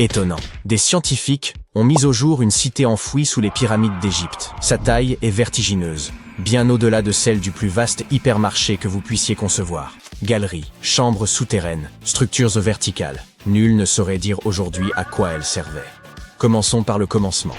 Étonnant. Des scientifiques ont mis au jour une cité enfouie sous les pyramides d'Égypte. Sa taille est vertigineuse, bien au-delà de celle du plus vaste hypermarché que vous puissiez concevoir. Galeries, chambres souterraines, structures verticales. Nul ne saurait dire aujourd'hui à quoi elles servaient. Commençons par le commencement.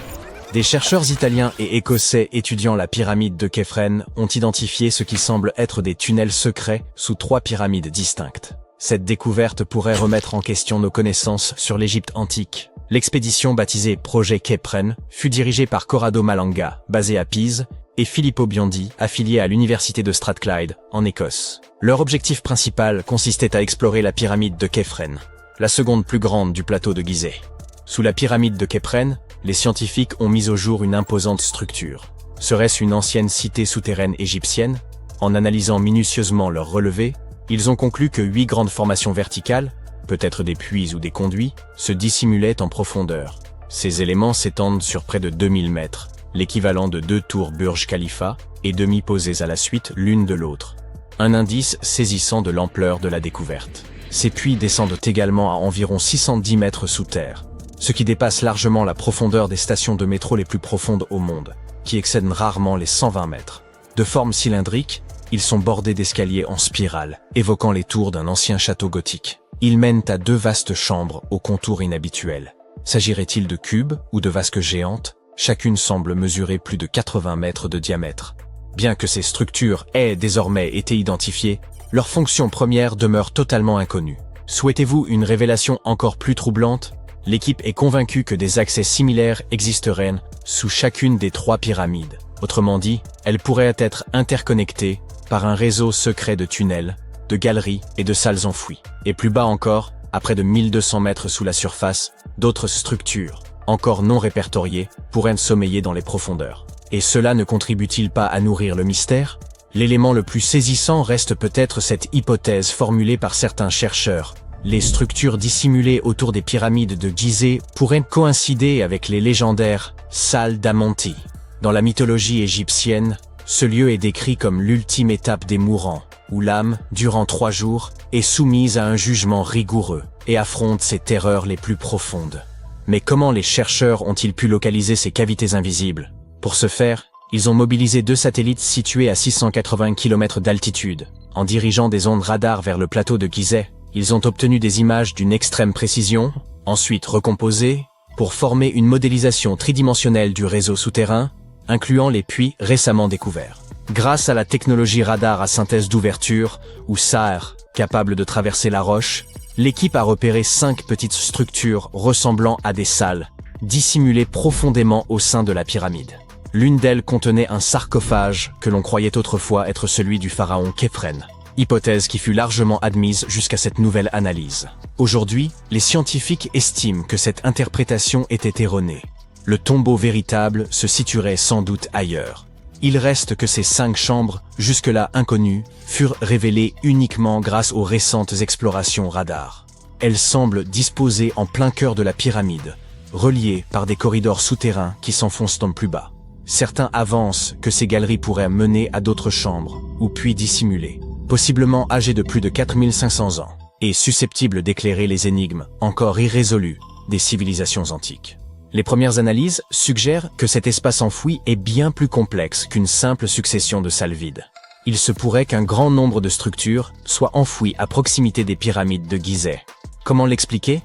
Des chercheurs italiens et écossais étudiant la pyramide de Képhren ont identifié ce qui semble être des tunnels secrets sous 3 pyramides distinctes. Cette découverte pourrait remettre en question nos connaissances sur l'Égypte antique. L'expédition baptisée Projet Képhren fut dirigée par Corrado Malanga, basé à Pise, et Filippo Biondi, affilié à l'université de Strathclyde, en Écosse. Leur objectif principal consistait à explorer la pyramide de Képhren, la seconde plus grande du plateau de Gizeh. Sous la pyramide de Képhren, les scientifiques ont mis au jour une imposante structure. Serait-ce une ancienne cité souterraine égyptienne? En analysant minutieusement leurs relevés, ils ont conclu que 8 grandes formations verticales, peut-être des puits ou des conduits, se dissimulaient en profondeur. Ces éléments s'étendent sur près de 2000 mètres, l'équivalent de 2 tours Burj Khalifa, et demi-posées à la suite l'une de l'autre. Un indice saisissant de l'ampleur de la découverte. Ces puits descendent également à environ 610 mètres sous terre, ce qui dépasse largement la profondeur des stations de métro les plus profondes au monde, qui excèdent rarement les 120 mètres. De forme cylindrique, ils sont bordés d'escaliers en spirale, évoquant les tours d'un ancien château gothique. Ils mènent à 2 vastes chambres aux contours inhabituels. S'agirait-il de cubes ou de vasques géantes? Chacune semble mesurer plus de 80 mètres de diamètre. Bien que ces structures aient désormais été identifiées, leur fonction première demeure totalement inconnue. Souhaitez-vous une révélation encore plus troublante? L'équipe est convaincue que des accès similaires existeraient sous chacune des 3 pyramides. Autrement dit, elles pourraient être interconnectées par un réseau secret de tunnels, de galeries et de salles enfouies. Et plus bas encore, à près de 1200 mètres sous la surface, d'autres structures, encore non répertoriées, pourraient sommeiller dans les profondeurs. Et cela ne contribue-t-il pas à nourrir le mystère? L'élément le plus saisissant reste peut-être cette hypothèse formulée par certains chercheurs. Les structures dissimulées autour des pyramides de Gizeh pourraient coïncider avec les légendaires salles d'Amonti. Dans la mythologie égyptienne, ce lieu est décrit comme l'ultime étape des mourants, où l'âme, durant 3 jours, est soumise à un jugement rigoureux et affronte ses terreurs les plus profondes. Mais comment les chercheurs ont-ils pu localiser ces cavités invisibles? Pour ce faire, ils ont mobilisé 2 satellites situés à 680 km d'altitude. En dirigeant des ondes radar vers le plateau de Gizeh, ils ont obtenu des images d'une extrême précision, ensuite recomposées, pour former une modélisation tridimensionnelle du réseau souterrain, incluant les puits récemment découverts. Grâce à la technologie radar à synthèse d'ouverture, ou SAR, capable de traverser la roche, l'équipe a repéré 5 petites structures ressemblant à des salles, dissimulées profondément au sein de la pyramide. L'une d'elles contenait un sarcophage que l'on croyait autrefois être celui du pharaon Képhren. Hypothèse qui fut largement admise jusqu'à cette nouvelle analyse. Aujourd'hui, les scientifiques estiment que cette interprétation était erronée. Le tombeau véritable se situerait sans doute ailleurs. Il reste que ces 5 chambres, jusque-là inconnues, furent révélées uniquement grâce aux récentes explorations radar. Elles semblent disposées en plein cœur de la pyramide, reliées par des corridors souterrains qui s'enfoncent en plus bas. Certains avancent que ces galeries pourraient mener à d'autres chambres, ou puits dissimulés, possiblement âgés de plus de 4500 ans, et susceptibles d'éclairer les énigmes, encore irrésolues, des civilisations antiques. Les premières analyses suggèrent que cet espace enfoui est bien plus complexe qu'une simple succession de salles vides. Il se pourrait qu'un grand nombre de structures soient enfouies à proximité des pyramides de Gizeh. Comment l'expliquer?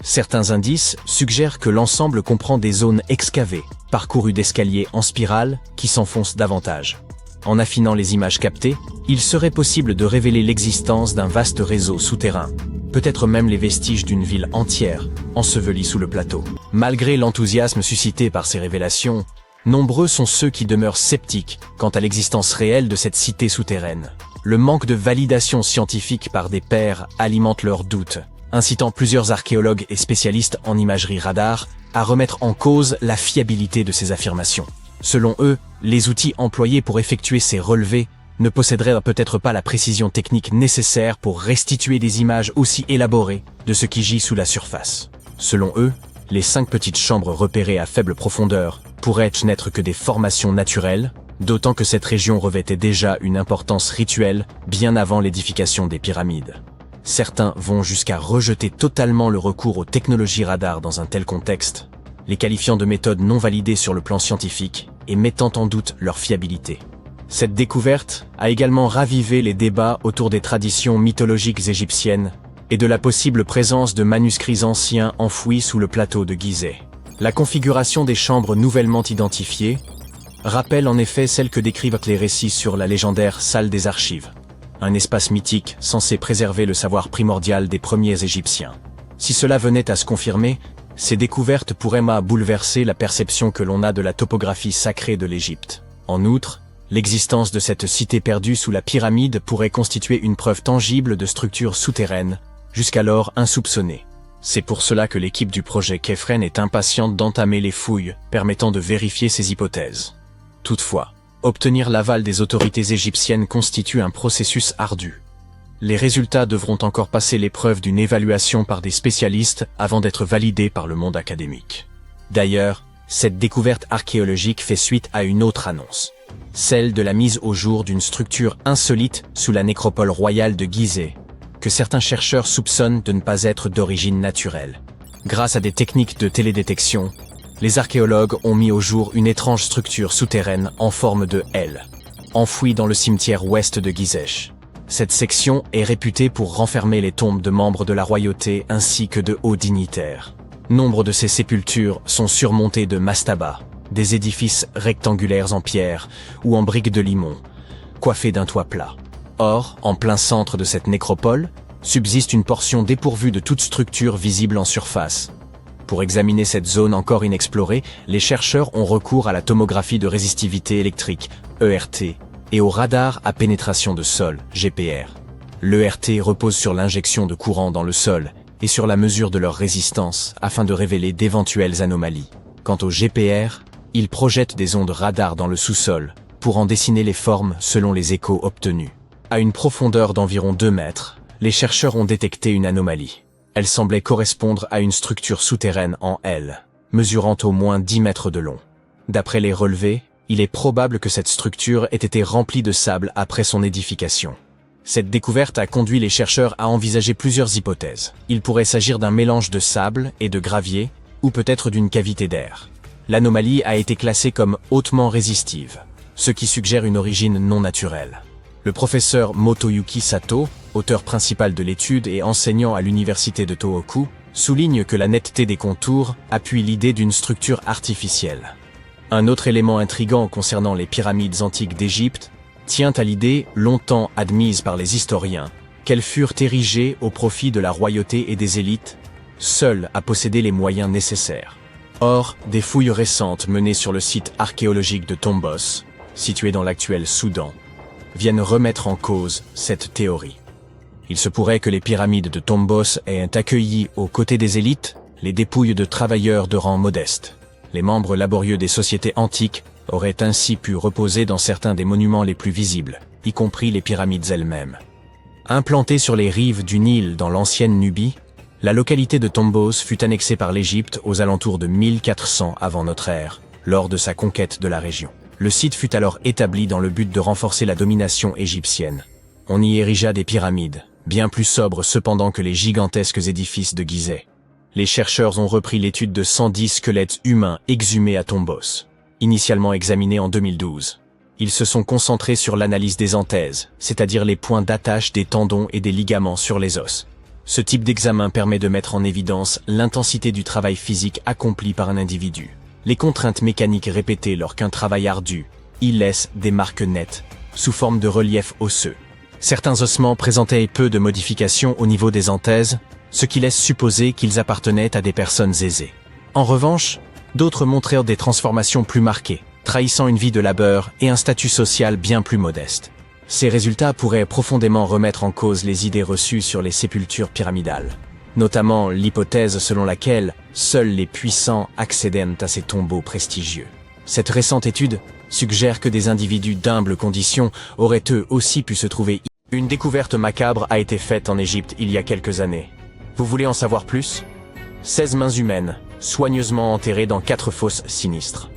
Certains indices suggèrent que l'ensemble comprend des zones excavées, parcourues d'escaliers en spirale qui s'enfoncent davantage. En affinant les images captées, il serait possible de révéler l'existence d'un vaste réseau souterrain, peut-être même les vestiges d'une ville entière, ensevelie sous le plateau. Malgré l'enthousiasme suscité par ces révélations, nombreux sont ceux qui demeurent sceptiques quant à l'existence réelle de cette cité souterraine. Le manque de validation scientifique par des pairs alimente leurs doutes, incitant plusieurs archéologues et spécialistes en imagerie radar à remettre en cause la fiabilité de ces affirmations. Selon eux, les outils employés pour effectuer ces relevés ne posséderaient peut-être pas la précision technique nécessaire pour restituer des images aussi élaborées de ce qui gît sous la surface. Selon eux, les 5 petites chambres repérées à faible profondeur pourraient n'être que des formations naturelles, d'autant que cette région revêtait déjà une importance rituelle bien avant l'édification des pyramides. Certains vont jusqu'à rejeter totalement le recours aux technologies radar dans un tel contexte, les qualifiant de méthodes non validées sur le plan scientifique et mettant en doute leur fiabilité. Cette découverte a également ravivé les débats autour des traditions mythologiques égyptiennes et de la possible présence de manuscrits anciens enfouis sous le plateau de Gizeh. La configuration des chambres nouvellement identifiées rappelle en effet celle que décrivent les récits sur la légendaire salle des archives, un espace mythique censé préserver le savoir primordial des premiers Égyptiens. Si cela venait à se confirmer, ces découvertes pourraient bouleverser la perception que l'on a de la topographie sacrée de l'Égypte. En outre, l'existence de cette cité perdue sous la pyramide pourrait constituer une preuve tangible de structures souterraines, jusqu'alors insoupçonnées. C'est pour cela que l'équipe du projet Kephren est impatiente d'entamer les fouilles permettant de vérifier ces hypothèses. Toutefois, obtenir l'aval des autorités égyptiennes constitue un processus ardu. Les résultats devront encore passer l'épreuve d'une évaluation par des spécialistes avant d'être validés par le monde académique. D'ailleurs, cette découverte archéologique fait suite à une autre annonce, celle de la mise au jour d'une structure insolite sous la nécropole royale de Gizeh, que certains chercheurs soupçonnent de ne pas être d'origine naturelle. Grâce à des techniques de télédétection, les archéologues ont mis au jour une étrange structure souterraine en forme de L, enfouie dans le cimetière ouest de Gizeh. Cette section est réputée pour renfermer les tombes de membres de la royauté ainsi que de hauts dignitaires. Nombre de ces sépultures sont surmontées de mastabas, des édifices rectangulaires en pierre ou en briques de limon, coiffés d'un toit plat. Or, en plein centre de cette nécropole, subsiste une portion dépourvue de toute structure visible en surface. Pour examiner cette zone encore inexplorée, les chercheurs ont recours à la tomographie de résistivité électrique, ERT, et au radar à pénétration de sol, GPR. L'ERT repose sur l'injection de courant dans le sol et sur la mesure de leur résistance afin de révéler d'éventuelles anomalies. Quant au GPR, il projette des ondes radar dans le sous-sol pour en dessiner les formes selon les échos obtenus. À une profondeur d'environ 2 mètres, les chercheurs ont détecté une anomalie. Elle semblait correspondre à une structure souterraine en L, mesurant au moins 10 mètres de long. D'après les relevés, il est probable que cette structure ait été remplie de sable après son édification. Cette découverte a conduit les chercheurs à envisager plusieurs hypothèses. Il pourrait s'agir d'un mélange de sable et de gravier, ou peut-être d'une cavité d'air. L'anomalie a été classée comme hautement résistive, ce qui suggère une origine non naturelle. Le professeur Motoyuki Sato, auteur principal de l'étude et enseignant à l'université de Tohoku, souligne que la netteté des contours appuie l'idée d'une structure artificielle. Un autre élément intrigant concernant les pyramides antiques d'Égypte tient à l'idée, longtemps admise par les historiens, qu'elles furent érigées au profit de la royauté et des élites, seules à posséder les moyens nécessaires. Or, des fouilles récentes menées sur le site archéologique de Tombos, situé dans l'actuel Soudan, viennent remettre en cause cette théorie. Il se pourrait que les pyramides de Tombos aient accueilli, aux côtés des élites, les dépouilles de travailleurs de rang modeste. Les membres laborieux des sociétés antiques auraient ainsi pu reposer dans certains des monuments les plus visibles, y compris les pyramides elles-mêmes. Implantée sur les rives du Nil dans l'ancienne Nubie, la localité de Tombos fut annexée par l'Égypte aux alentours de 1400 avant notre ère, lors de sa conquête de la région. Le site fut alors établi dans le but de renforcer la domination égyptienne. On y érigea des pyramides, bien plus sobres cependant que les gigantesques édifices de Gizeh. Les chercheurs ont repris l'étude de 110 squelettes humains exhumés à Tombos, initialement examinés en 2012. Ils se sont concentrés sur l'analyse des anthèses, c'est-à-dire les points d'attache des tendons et des ligaments sur les os. Ce type d'examen permet de mettre en évidence l'intensité du travail physique accompli par un individu. Les contraintes mécaniques répétées lors qu'un travail ardu y laissent des marques nettes, sous forme de relief osseux. Certains ossements présentaient peu de modifications au niveau des anthèses, ce qui laisse supposer qu'ils appartenaient à des personnes aisées. En revanche, d'autres montrèrent des transformations plus marquées, trahissant une vie de labeur et un statut social bien plus modeste. Ces résultats pourraient profondément remettre en cause les idées reçues sur les sépultures pyramidales, notamment l'hypothèse selon laquelle seuls les puissants accédaient à ces tombeaux prestigieux. Cette récente étude suggère que des individus d'humbles conditions auraient eux aussi pu se trouver. Une découverte macabre a été faite en Égypte il y a quelques années. Vous voulez en savoir plus ? 16 mains humaines, soigneusement enterrées dans 4 fosses sinistres.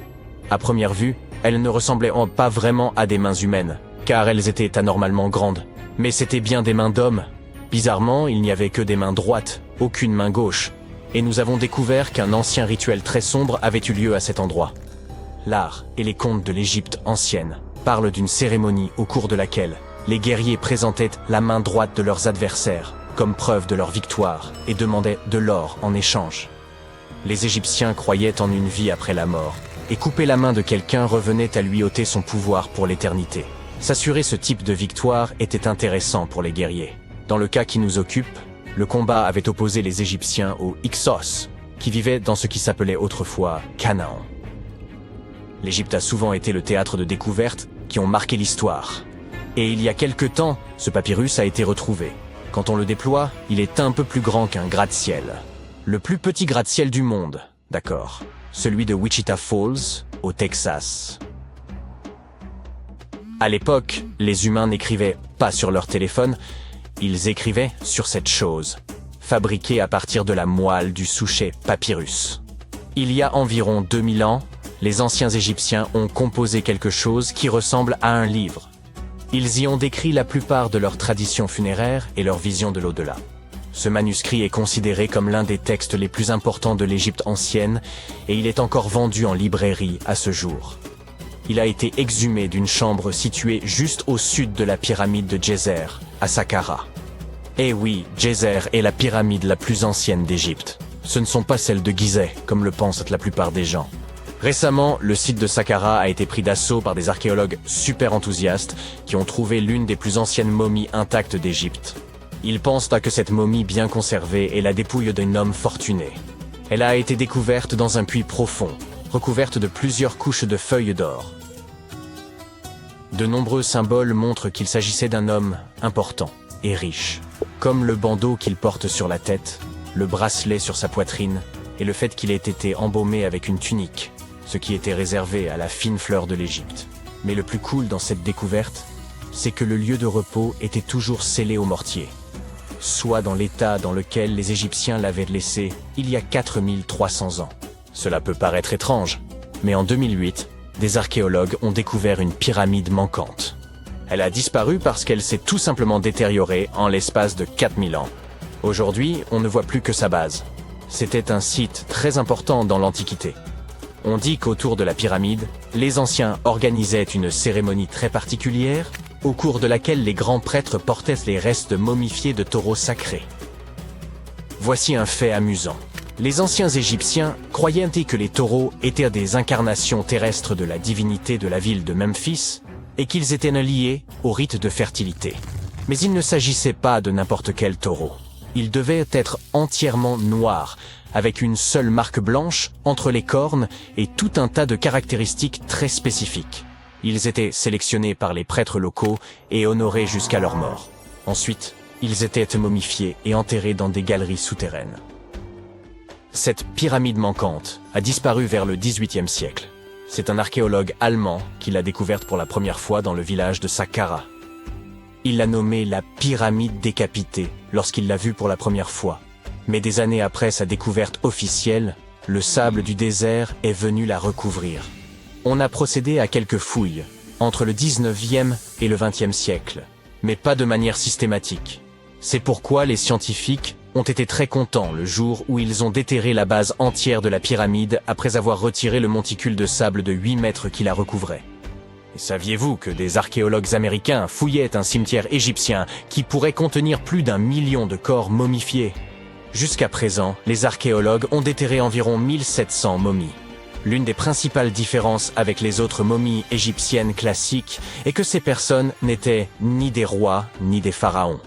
À première vue, elles ne ressemblaient pas vraiment à des mains humaines, car elles étaient anormalement grandes. Mais c'étaient bien des mains d'hommes. Bizarrement, il n'y avait que des mains droites, aucune main gauche, et nous avons découvert qu'un ancien rituel très sombre avait eu lieu à cet endroit. L'art et les contes de l'Égypte ancienne parlent d'une cérémonie au cours de laquelle les guerriers présentaient la main droite de leurs adversaires comme preuve de leur victoire et demandaient de l'or en échange. Les Égyptiens croyaient en une vie après la mort, et couper la main de quelqu'un revenait à lui ôter son pouvoir pour l'éternité. S'assurer ce type de victoire était intéressant pour les guerriers. Dans le cas qui nous occupe, le combat avait opposé les Égyptiens aux Hyksos, qui vivaient dans ce qui s'appelait autrefois Canaan. L'Égypte a souvent été le théâtre de découvertes qui ont marqué l'histoire. Et il y a quelque temps, ce papyrus a été retrouvé. Quand on le déploie, il est un peu plus grand qu'un gratte-ciel. Le plus petit gratte-ciel du monde, d'accord. Celui de Wichita Falls, au Texas. À l'époque, les humains n'écrivaient pas sur leur téléphone, ils écrivaient sur cette chose, fabriquée à partir de la moelle du souchet papyrus. Il y a environ 2000 ans, les anciens Égyptiens ont composé quelque chose qui ressemble à un livre. Ils y ont décrit la plupart de leurs traditions funéraires et leur vision de l'au-delà. Ce manuscrit est considéré comme l'un des textes les plus importants de l'Égypte ancienne et il est encore vendu en librairie à ce jour. Il a été exhumé d'une chambre située juste au sud de la pyramide de Djeser, à Saqqara. Eh oui, Djeser est la pyramide la plus ancienne d'Égypte. Ce ne sont pas celles de Gizeh, comme le pensent la plupart des gens. Récemment, le site de Saqqara a été pris d'assaut par des archéologues super enthousiastes qui ont trouvé l'une des plus anciennes momies intactes d'Égypte. Ils pensent que cette momie bien conservée est la dépouille d'un homme fortuné. Elle a été découverte dans un puits profond, recouverte de plusieurs couches de feuilles d'or. De nombreux symboles montrent qu'il s'agissait d'un homme important et riche, comme le bandeau qu'il porte sur la tête, le bracelet sur sa poitrine et le fait qu'il ait été embaumé avec une tunique, ce qui était réservé à la fine fleur de l'Égypte. Mais le plus cool dans cette découverte, c'est que le lieu de repos était toujours scellé au mortier, soit dans l'état dans lequel les Égyptiens l'avaient laissé il y a 4300 ans. Cela peut paraître étrange, mais en 2008, des archéologues ont découvert une pyramide manquante. Elle a disparu parce qu'elle s'est tout simplement détériorée en l'espace de 4000 ans. Aujourd'hui, on ne voit plus que sa base. C'était un site très important dans l'Antiquité. On dit qu'autour de la pyramide, les anciens organisaient une cérémonie très particulière, au cours de laquelle les grands prêtres portaient les restes momifiés de taureaux sacrés. Voici un fait amusant. Les anciens Égyptiens croyaient que les taureaux étaient des incarnations terrestres de la divinité de la ville de Memphis et qu'ils étaient liés au rite de fertilité. Mais il ne s'agissait pas de n'importe quel taureau. Ils devaient être entièrement noirs, avec une seule marque blanche entre les cornes et tout un tas de caractéristiques très spécifiques. Ils étaient sélectionnés par les prêtres locaux et honorés jusqu'à leur mort. Ensuite, ils étaient momifiés et enterrés dans des galeries souterraines. Cette pyramide manquante a disparu vers le XVIIIe siècle. C'est un archéologue allemand qui l'a découverte pour la première fois dans le village de Saqqara. Il l'a nommée la pyramide décapitée lorsqu'il l'a vue pour la première fois. Mais des années après sa découverte officielle, le sable du désert est venu la recouvrir. On a procédé à quelques fouilles, entre le 19e et le 20e siècle, mais pas de manière systématique. C'est pourquoi les scientifiques ont été très contents le jour où ils ont déterré la base entière de la pyramide après avoir retiré le monticule de sable de 8 mètres qui la recouvrait. Et saviez-vous que des archéologues américains fouillaient un cimetière égyptien qui pourrait contenir plus d'1 million de corps momifiés? Jusqu'à présent, les archéologues ont déterré environ 1700 momies. L'une des principales différences avec les autres momies égyptiennes classiques est que ces personnes n'étaient ni des rois ni des pharaons.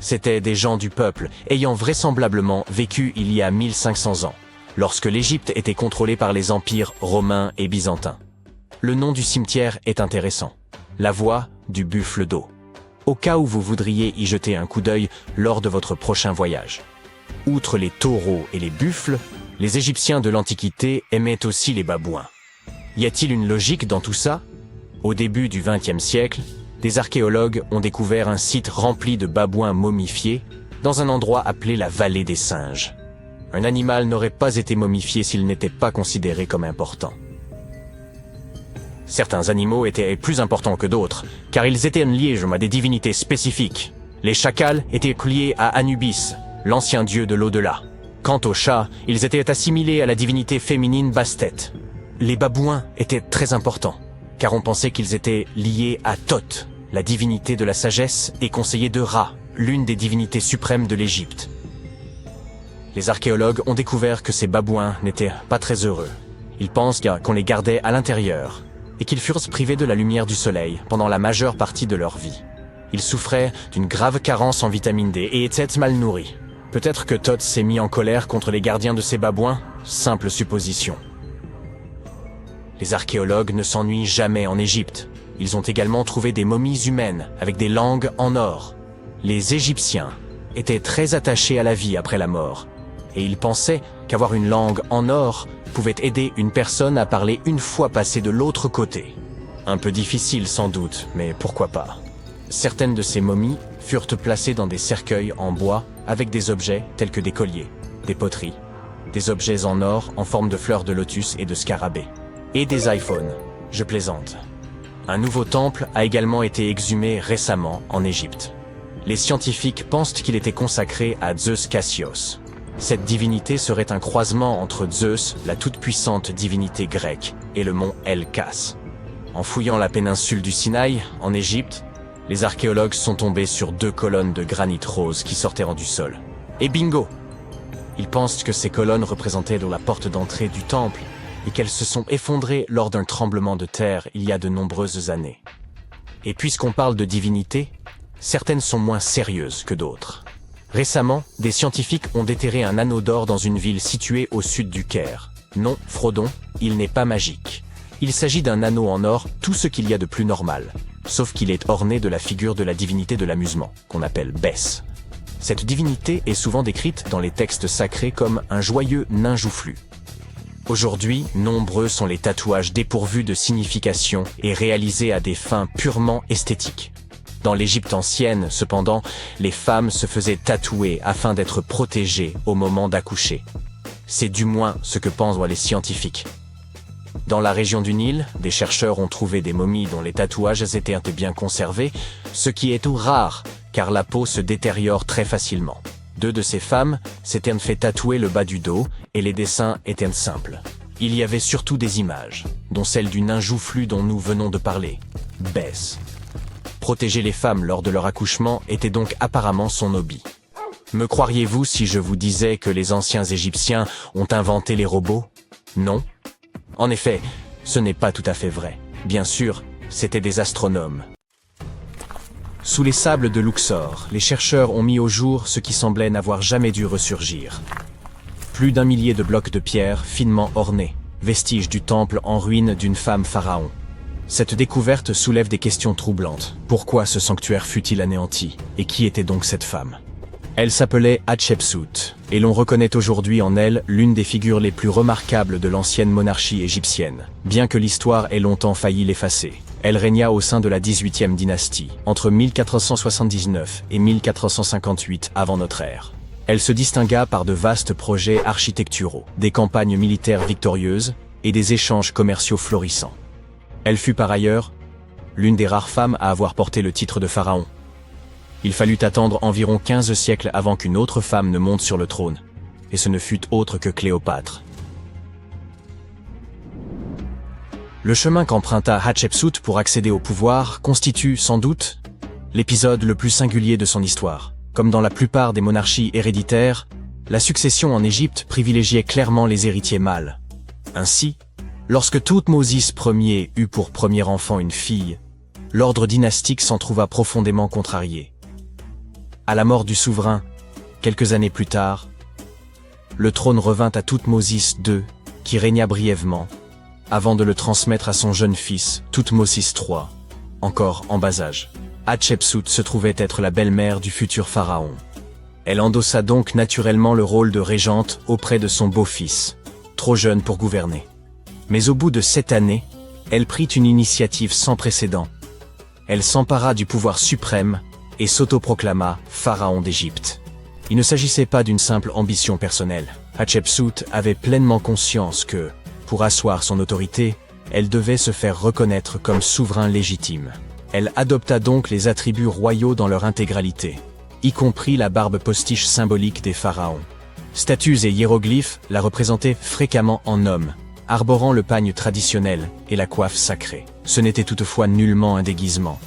C'étaient des gens du peuple ayant vraisemblablement vécu il y a 1500 ans, lorsque l'Égypte était contrôlée par les empires romains et byzantins. Le nom du cimetière est intéressant. La voie du buffle d'eau. Au cas où vous voudriez y jeter un coup d'œil lors de votre prochain voyage. Outre les taureaux et les buffles, les Égyptiens de l'Antiquité aimaient aussi les babouins. Y a-t-il une logique dans tout ça? Au début du XXe siècle, des archéologues ont découvert un site rempli de babouins momifiés dans un endroit appelé la vallée des singes. Un animal n'aurait pas été momifié s'il n'était pas considéré comme important. Certains animaux étaient plus importants que d'autres, car ils étaient liés à des divinités spécifiques. Les chacals étaient liés à Anubis, l'ancien dieu de l'au-delà. Quant aux chats, ils étaient assimilés à la divinité féminine Bastet. Les babouins étaient très importants, car on pensait qu'ils étaient liés à Thoth, la divinité de la sagesse et conseiller de Ra, l'une des divinités suprêmes de l'Égypte. Les archéologues ont découvert que ces babouins n'étaient pas très heureux. Ils pensent qu'on les gardait à l'intérieur et qu'ils furent privés de la lumière du soleil pendant la majeure partie de leur vie. Ils souffraient d'une grave carence en vitamine D et étaient mal nourris. Peut-être que Thoth s'est mis en colère contre les gardiens de ces babouins, simple supposition. Les archéologues ne s'ennuient jamais en Égypte. Ils ont également trouvé des momies humaines avec des langues en or. Les Égyptiens étaient très attachés à la vie après la mort, et ils pensaient qu'avoir une langue en or pouvait aider une personne à parler une fois passée de l'autre côté. Un peu difficile sans doute, mais pourquoi pas. Certaines de ces momies furent placées dans des cercueils en bois avec des objets tels que des colliers, des poteries, des objets en or en forme de fleurs de lotus et de scarabées, et des iPhones. Je plaisante. Un nouveau temple a également été exhumé récemment en Égypte. Les scientifiques pensent qu'il était consacré à Zeus Cassios. Cette divinité serait un croisement entre Zeus, la toute-puissante divinité grecque, et le mont El-Kas. En fouillant la péninsule du Sinaï, en Égypte, les archéologues sont tombés sur 2 colonnes de granit rose qui sortaient du sol. Et bingo! Ils pensent que ces colonnes représentaient la porte d'entrée du temple et qu'elles se sont effondrées lors d'un tremblement de terre il y a de nombreuses années. Et puisqu'on parle de divinité, certaines sont moins sérieuses que d'autres. Récemment, des scientifiques ont déterré un anneau d'or dans une ville située au sud du Caire. Non, Frodon, il n'est pas magique. Il s'agit d'un anneau en or, tout ce qu'il y a de plus normal, sauf qu'il est orné de la figure de la divinité de l'amusement, qu'on appelle Bès. Cette divinité est souvent décrite dans les textes sacrés comme un joyeux nain joufflu. Aujourd'hui, nombreux sont les tatouages dépourvus de signification et réalisés à des fins purement esthétiques. Dans l'Égypte ancienne, cependant, les femmes se faisaient tatouer afin d'être protégées au moment d'accoucher. C'est du moins ce que pensent les scientifiques. Dans la région du Nil, des chercheurs ont trouvé des momies dont les tatouages étaient bien conservés, ce qui est tout rare, car la peau se détériore très facilement. 2 de ces femmes s'étaient fait tatouer le bas du dos, et les dessins étaient simples. Il y avait surtout des images, dont celle du nain joufflu dont nous venons de parler, Bès. Protéger les femmes lors de leur accouchement était donc apparemment son hobby. Me croiriez-vous si je vous disais que les anciens Égyptiens ont inventé les robots? Non. En effet, ce n'est pas tout à fait vrai. Bien sûr, c'étaient des astronomes. Sous les sables de Luxor, les chercheurs ont mis au jour ce qui semblait n'avoir jamais dû ressurgir. Plus d'1 millier de blocs de pierre finement ornés, vestiges du temple en ruine d'une femme pharaon. Cette découverte soulève des questions troublantes. Pourquoi ce sanctuaire fut-il anéanti? Et qui était donc cette femme? Elle s'appelait Hatshepsut, et l'on reconnaît aujourd'hui en elle l'une des figures les plus remarquables de l'ancienne monarchie égyptienne, bien que l'histoire ait longtemps failli l'effacer. Elle régna au sein de la 18e dynastie, entre 1479 et 1458 avant notre ère. Elle se distingua par de vastes projets architecturaux, des campagnes militaires victorieuses et des échanges commerciaux florissants. Elle fut par ailleurs l'une des rares femmes à avoir porté le titre de pharaon. Il fallut attendre environ 15 siècles avant qu'une autre femme ne monte sur le trône, et ce ne fut autre que Cléopâtre. Le chemin qu'emprunta Hatshepsut pour accéder au pouvoir constitue, sans doute, l'épisode le plus singulier de son histoire. Comme dans la plupart des monarchies héréditaires, la succession en Égypte privilégiait clairement les héritiers mâles. Ainsi, lorsque Thoutmôsis Ier eut pour premier enfant une fille, l'ordre dynastique s'en trouva profondément contrarié. À la mort du souverain, quelques années plus tard, le trône revint à Thoutmôsis II, qui régna brièvement, avant de le transmettre à son jeune fils, Thoutmôsis III, encore en bas âge. Hatshepsut se trouvait être la belle-mère du futur pharaon. Elle endossa donc naturellement le rôle de régente auprès de son beau-fils, trop jeune pour gouverner. Mais au bout de 7 années, elle prit une initiative sans précédent. Elle s'empara du pouvoir suprême et s'autoproclama pharaon d'Égypte. Il ne s'agissait pas d'une simple ambition personnelle. Hatshepsut avait pleinement conscience que, pour asseoir son autorité, elle devait se faire reconnaître comme souverain légitime. Elle adopta donc les attributs royaux dans leur intégralité. y compris la barbe postiche symbolique des pharaons. Statues et hiéroglyphes la représentaient fréquemment en homme, arborant le pagne traditionnel et la coiffe sacrée. Ce n'était toutefois nullement un déguisement.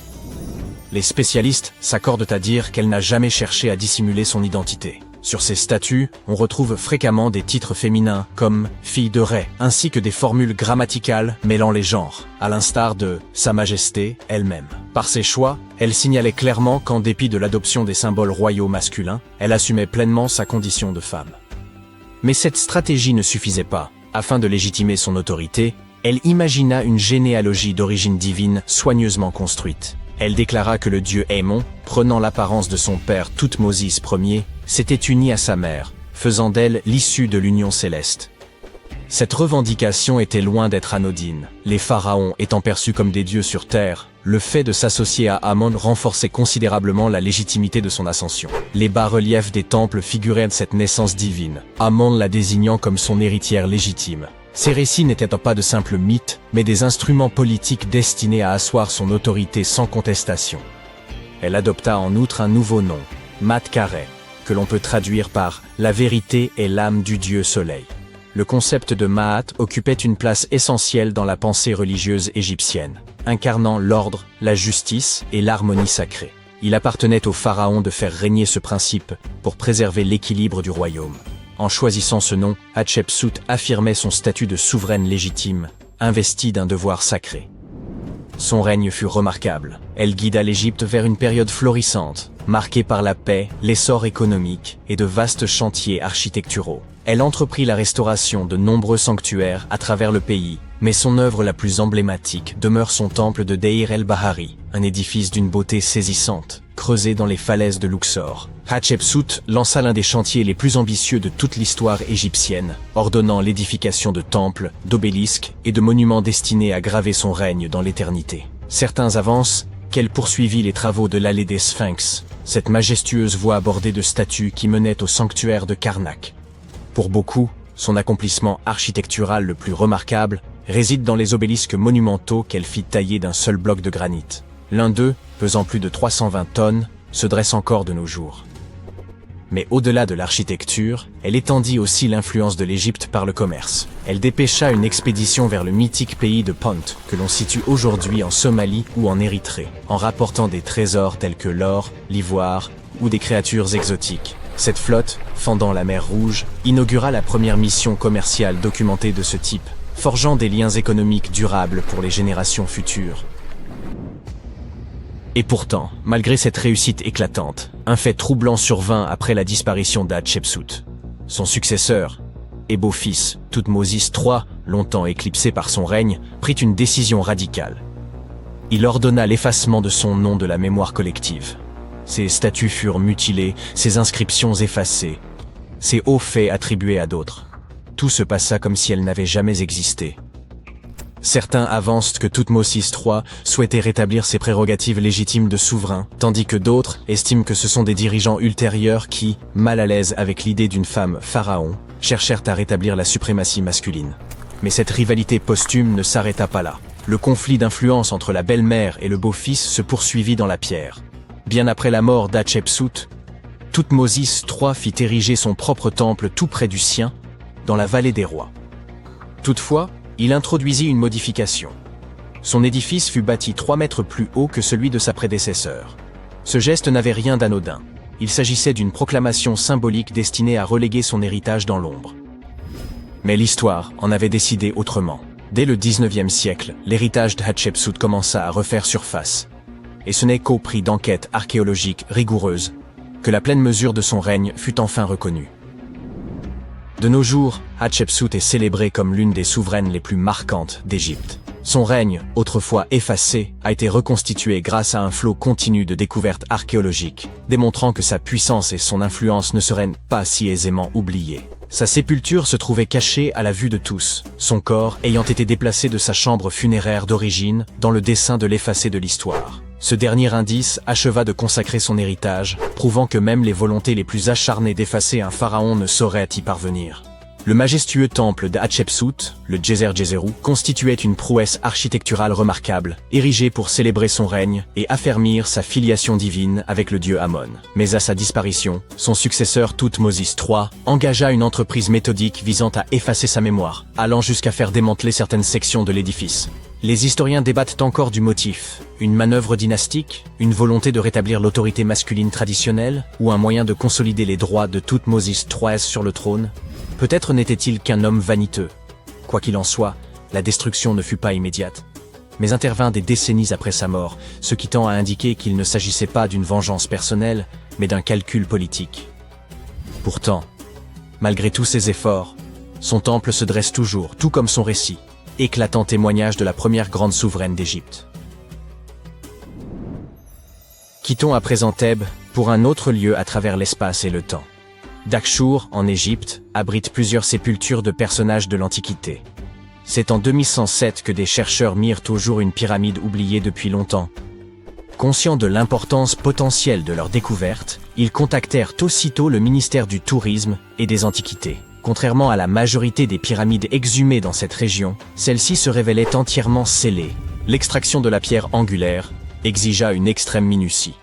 Les spécialistes s'accordent à dire qu'elle n'a jamais cherché à dissimuler son identité. Sur ces statues, on retrouve fréquemment des titres féminins comme « fille de Ré », ainsi que des formules grammaticales mêlant les genres, à l'instar de « Sa Majesté » elle-même. Par ses choix, elle signalait clairement qu'en dépit de l'adoption des symboles royaux masculins, elle assumait pleinement sa condition de femme. Mais cette stratégie ne suffisait pas. Afin de légitimer son autorité, elle imagina une généalogie d'origine divine soigneusement construite. Elle déclara que le dieu Ammon, prenant l'apparence de son père Thoutmôsis Ier, s'était uni à sa mère, faisant d'elle l'issue de l'union céleste. Cette revendication était loin d'être anodine. Les pharaons étant perçus comme des dieux sur terre, le fait de s'associer à Ammon renforçait considérablement la légitimité de son ascension. Les bas-reliefs des temples figuraient de cette naissance divine, Ammon la désignant comme son héritière légitime. Ces récits n'étaient pas de simples mythes, mais des instruments politiques destinés à asseoir son autorité sans contestation. Elle adopta en outre un nouveau nom, Mat-Kare, que l'on peut traduire par « la vérité est l'âme du dieu soleil ». Le concept de Maat occupait une place essentielle dans la pensée religieuse égyptienne, incarnant l'ordre, la justice et l'harmonie sacrée. Il appartenait au pharaon de faire régner ce principe pour préserver l'équilibre du royaume. En choisissant ce nom, Hatshepsut affirmait son statut de souveraine légitime, investie d'un devoir sacré. Son règne fut remarquable. Elle guida l'Égypte vers une période florissante, marquée par la paix, l'essor économique et de vastes chantiers architecturaux. Elle entreprit la restauration de nombreux sanctuaires à travers le pays, mais son œuvre la plus emblématique demeure son temple de Deir el-Bahari, un édifice d'une beauté saisissante, creusé dans les falaises de Luxor. Hatshepsut lança l'un des chantiers les plus ambitieux de toute l'histoire égyptienne, ordonnant l'édification de temples, d'obélisques et de monuments destinés à graver son règne dans l'éternité. Certains avancent qu'elle poursuivit les travaux de l'allée des Sphinx, cette majestueuse voie bordée de statues qui menait au sanctuaire de Karnak. Pour beaucoup, son accomplissement architectural le plus remarquable réside dans les obélisques monumentaux qu'elle fit tailler d'un seul bloc de granit. L'un d'eux, pesant plus de 320 tonnes, se dresse encore de nos jours. Mais au-delà de l'architecture, elle étendit aussi l'influence de l'Égypte par le commerce. Elle dépêcha une expédition vers le mythique pays de Pont, que l'on situe aujourd'hui en Somalie ou en Érythrée, en rapportant des trésors tels que l'or, l'ivoire ou des créatures exotiques. Cette flotte, fendant la mer Rouge, inaugura la première mission commerciale documentée de ce type, forgeant des liens économiques durables pour les générations futures. Et pourtant, malgré cette réussite éclatante, un fait troublant survint après la disparition d'Hatshepsut. Son successeur, et beau-fils, Thoutmôsis III, longtemps éclipsé par son règne, prit une décision radicale. Il ordonna l'effacement de son nom de la mémoire collective. Ses statues furent mutilées, ses inscriptions effacées, ses hauts faits attribués à d'autres. Tout se passa comme si elle n'avait jamais existé. Certains avancent que Thoutmôsis III souhaitait rétablir ses prérogatives légitimes de souverain, tandis que d'autres estiment que ce sont des dirigeants ultérieurs qui, mal à l'aise avec l'idée d'une femme pharaon, cherchèrent à rétablir la suprématie masculine. Mais cette rivalité posthume ne s'arrêta pas là. Le conflit d'influence entre la belle-mère et le beau-fils se poursuivit dans la pierre. Bien après la mort d'Hatshepsut, Thoutmôsis III fit ériger son propre temple tout près du sien, dans la vallée des rois. Toutefois, il introduisit une modification. Son édifice fut bâti 3 mètres plus haut que celui de sa prédécesseur. Ce geste n'avait rien d'anodin. Il s'agissait d'une proclamation symbolique destinée à reléguer son héritage dans l'ombre. Mais l'histoire en avait décidé autrement. Dès le XIXe siècle, l'héritage d'Hatshepsut commença à refaire surface. Et ce n'est qu'au prix d'enquêtes archéologiques rigoureuses que la pleine mesure de son règne fut enfin reconnue. De nos jours, Hatshepsut est célébrée comme l'une des souveraines les plus marquantes d'Égypte. Son règne, autrefois effacé, a été reconstitué grâce à un flot continu de découvertes archéologiques, démontrant que sa puissance et son influence ne seraient pas si aisément oubliées. Sa sépulture se trouvait cachée à la vue de tous, son corps ayant été déplacé de sa chambre funéraire d'origine dans le dessein de l'effacer de l'histoire. Ce dernier indice acheva de consacrer son héritage, prouvant que même les volontés les plus acharnées d'effacer un pharaon ne sauraient y parvenir. Le majestueux temple d'Hatchepsout, le Djeser-Djeserou, constituait une prouesse architecturale remarquable, érigé pour célébrer son règne et affermir sa filiation divine avec le dieu Amon. Mais à sa disparition, son successeur Thoutmôsis III engagea une entreprise méthodique visant à effacer sa mémoire, allant jusqu'à faire démanteler certaines sections de l'édifice. Les historiens débattent encore du motif. Une manœuvre dynastique, une volonté de rétablir l'autorité masculine traditionnelle, ou un moyen de consolider les droits de Thoutmôsis III sur le trône? Peut-être n'était-il qu'un homme vaniteux. Quoi qu'il en soit, la destruction ne fut pas immédiate, mais intervint des décennies après sa mort, ce qui tend à indiquer qu'il ne s'agissait pas d'une vengeance personnelle, mais d'un calcul politique. Pourtant, malgré tous ses efforts, son temple se dresse toujours, tout comme son récit, éclatant témoignage de la première grande souveraine d'Égypte. Quittons à présent Thèbes pour un autre lieu à travers l'espace et le temps. Dakhchour, en Égypte, abrite plusieurs sépultures de personnages de l'Antiquité. C'est en 2107 que des chercheurs mirent au jour une pyramide oubliée depuis longtemps. Conscients de l'importance potentielle de leur découverte, ils contactèrent aussitôt le ministère du Tourisme et des Antiquités. Contrairement à la majorité des pyramides exhumées dans cette région, celle-ci se révélait entièrement scellée. L'extraction de la pierre angulaire exigea une extrême minutie.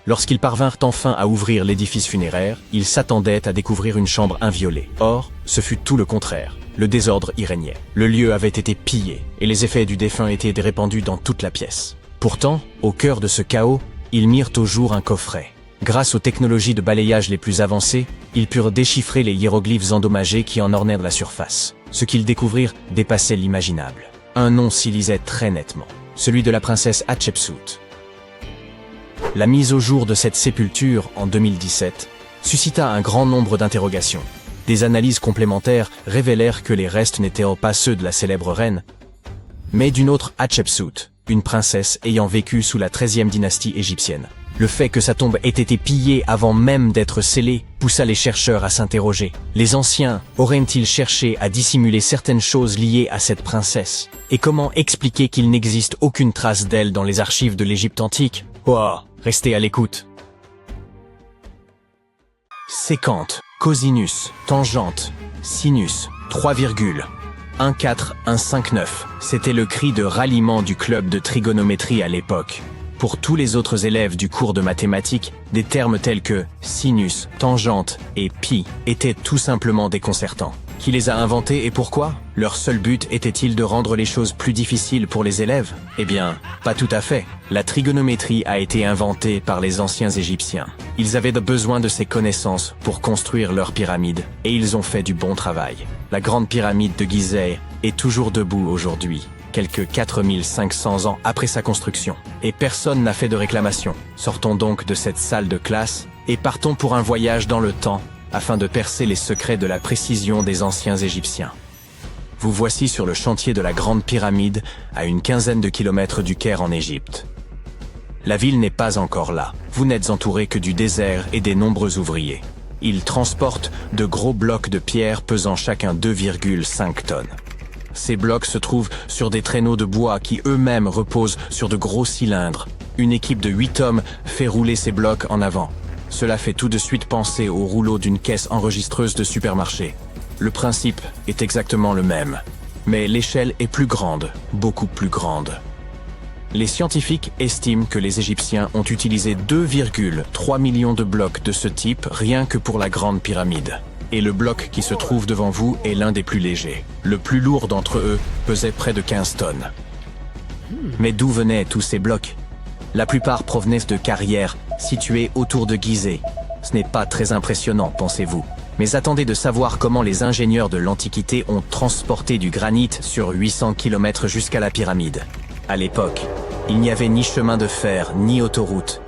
Lorsqu'ils parvinrent enfin à ouvrir l'édifice funéraire, ils s'attendaient à découvrir une chambre inviolée. Or, ce fut tout le contraire. Le désordre y régnait. Le lieu avait été pillé, et les effets du défunt étaient répandus dans toute la pièce. Pourtant, au cœur de ce chaos, ils mirent au jour un coffret. Grâce aux technologies de balayage les plus avancées, ils purent déchiffrer les hiéroglyphes endommagés qui en ornèrent la surface. Ce qu'ils découvrirent dépassait l'imaginable. Un nom s'y lisait très nettement, celui de la princesse Hatshepsut. La mise au jour de cette sépulture, en 2017, suscita un grand nombre d'interrogations. Des analyses complémentaires révélèrent que les restes n'étaient pas ceux de la célèbre reine, mais d'une autre Hatshepsut, une princesse ayant vécu sous la 13e dynastie égyptienne. Le fait que sa tombe ait été pillée avant même d'être scellée poussa les chercheurs à s'interroger. Les anciens auraient-ils cherché à dissimuler certaines choses liées à cette princesse? Et comment expliquer qu'il n'existe aucune trace d'elle dans les archives de l'Égypte antique? Oh, restez à l'écoute. Séquente, cosinus, tangente, sinus, 3,14159. C'était le cri de ralliement du club de trigonométrie à l'époque. Pour tous les autres élèves du cours de mathématiques, des termes tels que sinus, tangente et pi étaient tout simplement déconcertants. Qui les a inventés et pourquoi? Leur seul but était-il de rendre les choses plus difficiles pour les élèves? Eh bien, pas tout à fait. La trigonométrie a été inventée par les anciens Égyptiens. Ils avaient besoin de ces connaissances pour construire leurs pyramides, et ils ont fait du bon travail. La grande pyramide de Gizeh est toujours debout aujourd'hui, quelques 4500 ans après sa construction. Et personne n'a fait de réclamation. Sortons donc de cette salle de classe et partons pour un voyage dans le temps afin de percer les secrets de la précision des anciens Égyptiens. Vous voici sur le chantier de la Grande Pyramide, à une quinzaine de kilomètres du Caire en Égypte. La ville n'est pas encore là. Vous n'êtes entouré que du désert et des nombreux ouvriers. Ils transportent de gros blocs de pierre pesant chacun 2,5 tonnes. Ces blocs se trouvent sur des traîneaux de bois qui eux-mêmes reposent sur de gros cylindres. Une équipe de 8 hommes fait rouler ces blocs en avant. Cela fait tout de suite penser au rouleau d'une caisse enregistreuse de supermarché. Le principe est exactement le même, mais l'échelle est plus grande, beaucoup plus grande. Les scientifiques estiment que les Égyptiens ont utilisé 2,3 millions de blocs de ce type rien que pour la Grande Pyramide. Et le bloc qui se trouve devant vous est l'un des plus légers. Le plus lourd d'entre eux pesait près de 15 tonnes. Mais d'où venaient tous ces blocs? La plupart provenaient de carrières situées autour de Gizeh. Ce n'est pas très impressionnant, pensez-vous. Mais attendez de savoir comment les ingénieurs de l'Antiquité ont transporté du granit sur 800 km jusqu'à la pyramide. À l'époque, il n'y avait ni chemin de fer, ni autoroute.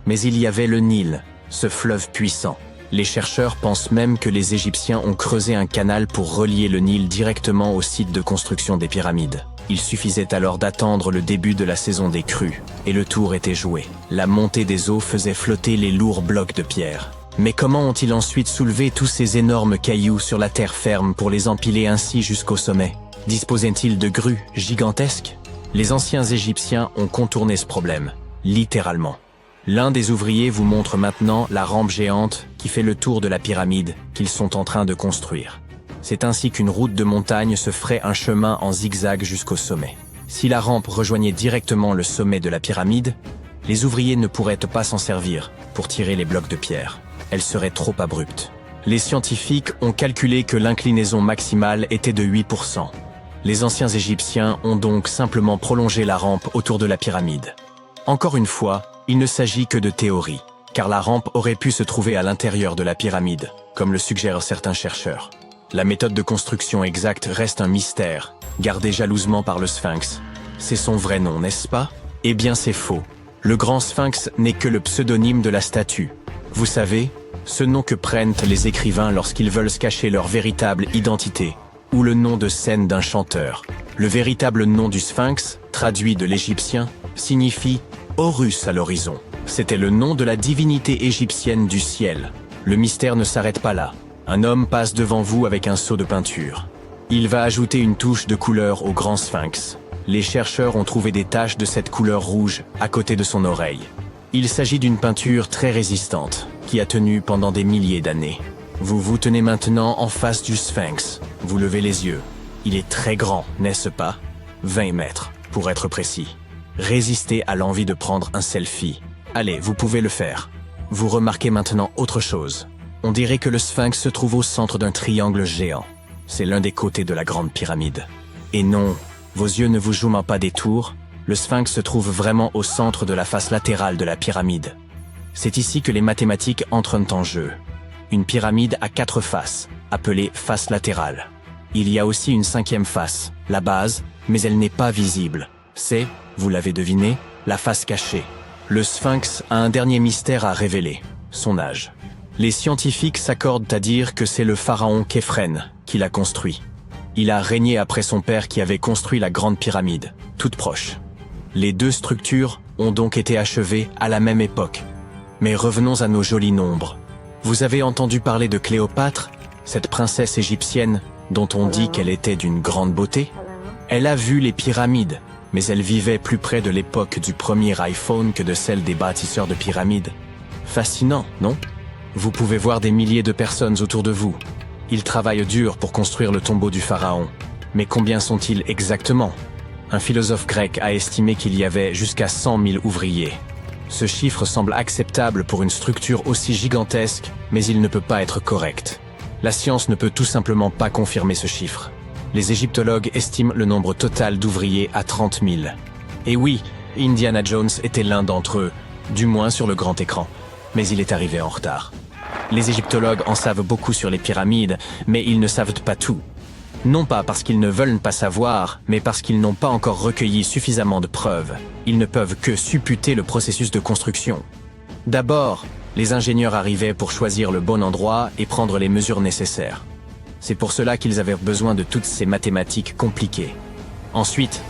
Mais il y avait le Nil, ce fleuve puissant. Les chercheurs pensent même que les Égyptiens ont creusé un canal pour relier le Nil directement au site de construction des pyramides. Il suffisait alors d'attendre le début de la saison des crues, et le tour était joué. La montée des eaux faisait flotter les lourds blocs de pierre. Mais comment ont-ils ensuite soulevé tous ces énormes cailloux sur la terre ferme pour les empiler ainsi jusqu'au sommet? Disposaient-ils de grues gigantesques? Les anciens Égyptiens ont contourné ce problème, littéralement. L'un des ouvriers vous montre maintenant la rampe géante qui fait le tour de la pyramide qu'ils sont en train de construire. C'est ainsi qu'une route de montagne se ferait un chemin en zigzag jusqu'au sommet. Si la rampe rejoignait directement le sommet de la pyramide, les ouvriers ne pourraient pas s'en servir pour tirer les blocs de pierre. Elle serait trop abrupte. Les scientifiques ont calculé que l'inclinaison maximale était de 8%. Les anciens Égyptiens ont donc simplement prolongé la rampe autour de la pyramide. Encore une fois, il ne s'agit que de théorie, car la rampe aurait pu se trouver à l'intérieur de la pyramide, comme le suggèrent certains chercheurs. La méthode de construction exacte reste un mystère, gardé jalousement par le Sphinx. C'est son vrai nom, n'est-ce pas? Eh bien c'est faux. Le grand Sphinx n'est que le pseudonyme de la statue. Vous savez, ce nom que prennent les écrivains lorsqu'ils veulent se cacher leur véritable identité, ou le nom de scène d'un chanteur. Le véritable nom du Sphinx, traduit de l'égyptien, signifie Horus à l'horizon. C'était le nom de la divinité égyptienne du ciel. Le mystère ne s'arrête pas là. Un homme passe devant vous avec un seau de peinture. Il va ajouter une touche de couleur au grand Sphinx. Les chercheurs ont trouvé des taches de cette couleur rouge à côté de son oreille. Il s'agit d'une peinture très résistante, qui a tenu pendant des milliers d'années. Vous vous tenez maintenant en face du Sphinx. Vous levez les yeux. Il est très grand, n'est-ce pas? 20 mètres, pour être précis. Résistez à l'envie de prendre un selfie. Allez, vous pouvez le faire. Vous remarquez maintenant autre chose. On dirait que le Sphinx se trouve au centre d'un triangle géant. C'est l'un des côtés de la grande pyramide. Et non, vos yeux ne vous jouent pas des tours. Le Sphinx se trouve vraiment au centre de la face latérale de la pyramide. C'est ici que les mathématiques entrent en jeu. Une pyramide a 4 faces, appelées faces latérales. Il y a aussi une 5e face, la base, mais elle n'est pas visible. C'est, vous l'avez deviné, la face cachée. Le Sphinx a un dernier mystère à révéler, son âge. Les scientifiques s'accordent à dire que c'est le pharaon Képhren qui l'a construit. Il a régné après son père qui avait construit la grande pyramide, toute proche. Les 2 structures ont donc été achevées à la même époque. Mais revenons à nos jolis nombres. Vous avez entendu parler de Cléopâtre, cette princesse égyptienne dont on dit qu'elle était d'une grande beauté? Elle a vu les pyramides, mais elle vivait plus près de l'époque du premier iPhone que de celle des bâtisseurs de pyramides. Fascinant, non? Vous pouvez voir des milliers de personnes autour de vous. Ils travaillent dur pour construire le tombeau du pharaon. Mais combien sont-ils exactement? Un philosophe grec a estimé qu'il y avait jusqu'à 100 000 ouvriers. Ce chiffre semble acceptable pour une structure aussi gigantesque, mais il ne peut pas être correct. La science ne peut tout simplement pas confirmer ce chiffre. Les égyptologues estiment le nombre total d'ouvriers à 30 000. Et oui, Indiana Jones était l'un d'entre eux, du moins sur le grand écran, mais il est arrivé en retard. Les égyptologues en savent beaucoup sur les pyramides, mais ils ne savent pas tout. Non pas parce qu'ils ne veulent pas savoir, mais parce qu'ils n'ont pas encore recueilli suffisamment de preuves. Ils ne peuvent que supputer le processus de construction. D'abord, les ingénieurs arrivaient pour choisir le bon endroit et prendre les mesures nécessaires. C'est pour cela qu'ils avaient besoin de toutes ces mathématiques compliquées. Ensuite,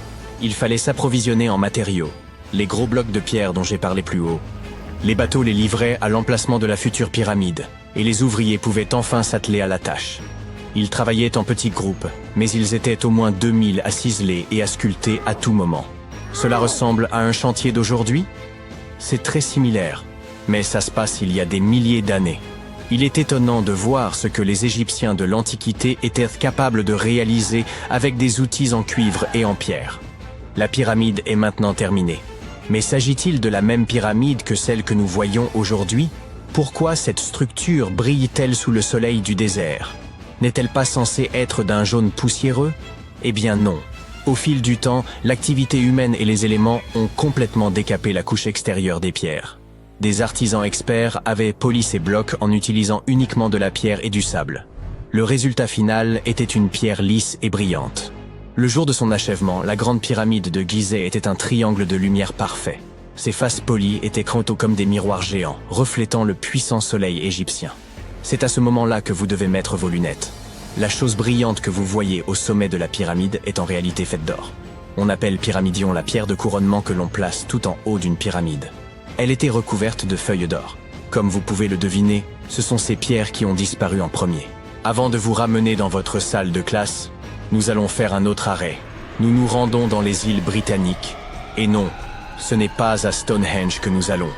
il fallait s'approvisionner en matériaux, les gros blocs de pierre dont j'ai parlé plus haut. Les bateaux les livraient à l'emplacement de la future pyramide, et les ouvriers pouvaient enfin s'atteler à la tâche. Ils travaillaient en petits groupes, mais ils étaient au moins 2000 à ciseler et à sculpter à tout moment. Cela ressemble à un chantier d'aujourd'hui? C'est très similaire, mais ça se passe il y a des milliers d'années. Il est étonnant de voir ce que les Égyptiens de l'Antiquité étaient capables de réaliser avec des outils en cuivre et en pierre. La pyramide est maintenant terminée. Mais s'agit-il de la même pyramide que celle que nous voyons aujourd'hui? Pourquoi cette structure brille-t-elle sous le soleil du désert? N'est-elle pas censée être d'un jaune poussiéreux? Eh bien non. Au fil du temps, l'activité humaine et les éléments ont complètement décapé la couche extérieure des pierres. Des artisans experts avaient poli ces blocs en utilisant uniquement de la pierre et du sable. Le résultat final était une pierre lisse et brillante. Le jour de son achèvement, la grande pyramide de Gizeh était un triangle de lumière parfait. Ses faces polies étaient crantaux comme des miroirs géants, reflétant le puissant soleil égyptien. C'est à ce moment-là que vous devez mettre vos lunettes. La chose brillante que vous voyez au sommet de la pyramide est en réalité faite d'or. On appelle pyramidion la pierre de couronnement que l'on place tout en haut d'une pyramide. Elle était recouverte de feuilles d'or. Comme vous pouvez le deviner, ce sont ces pierres qui ont disparu en premier. Avant de vous ramener dans votre salle de classe, nous allons faire un autre arrêt. Nous nous rendons dans les îles britanniques. Et non, ce n'est pas à Stonehenge que nous allons.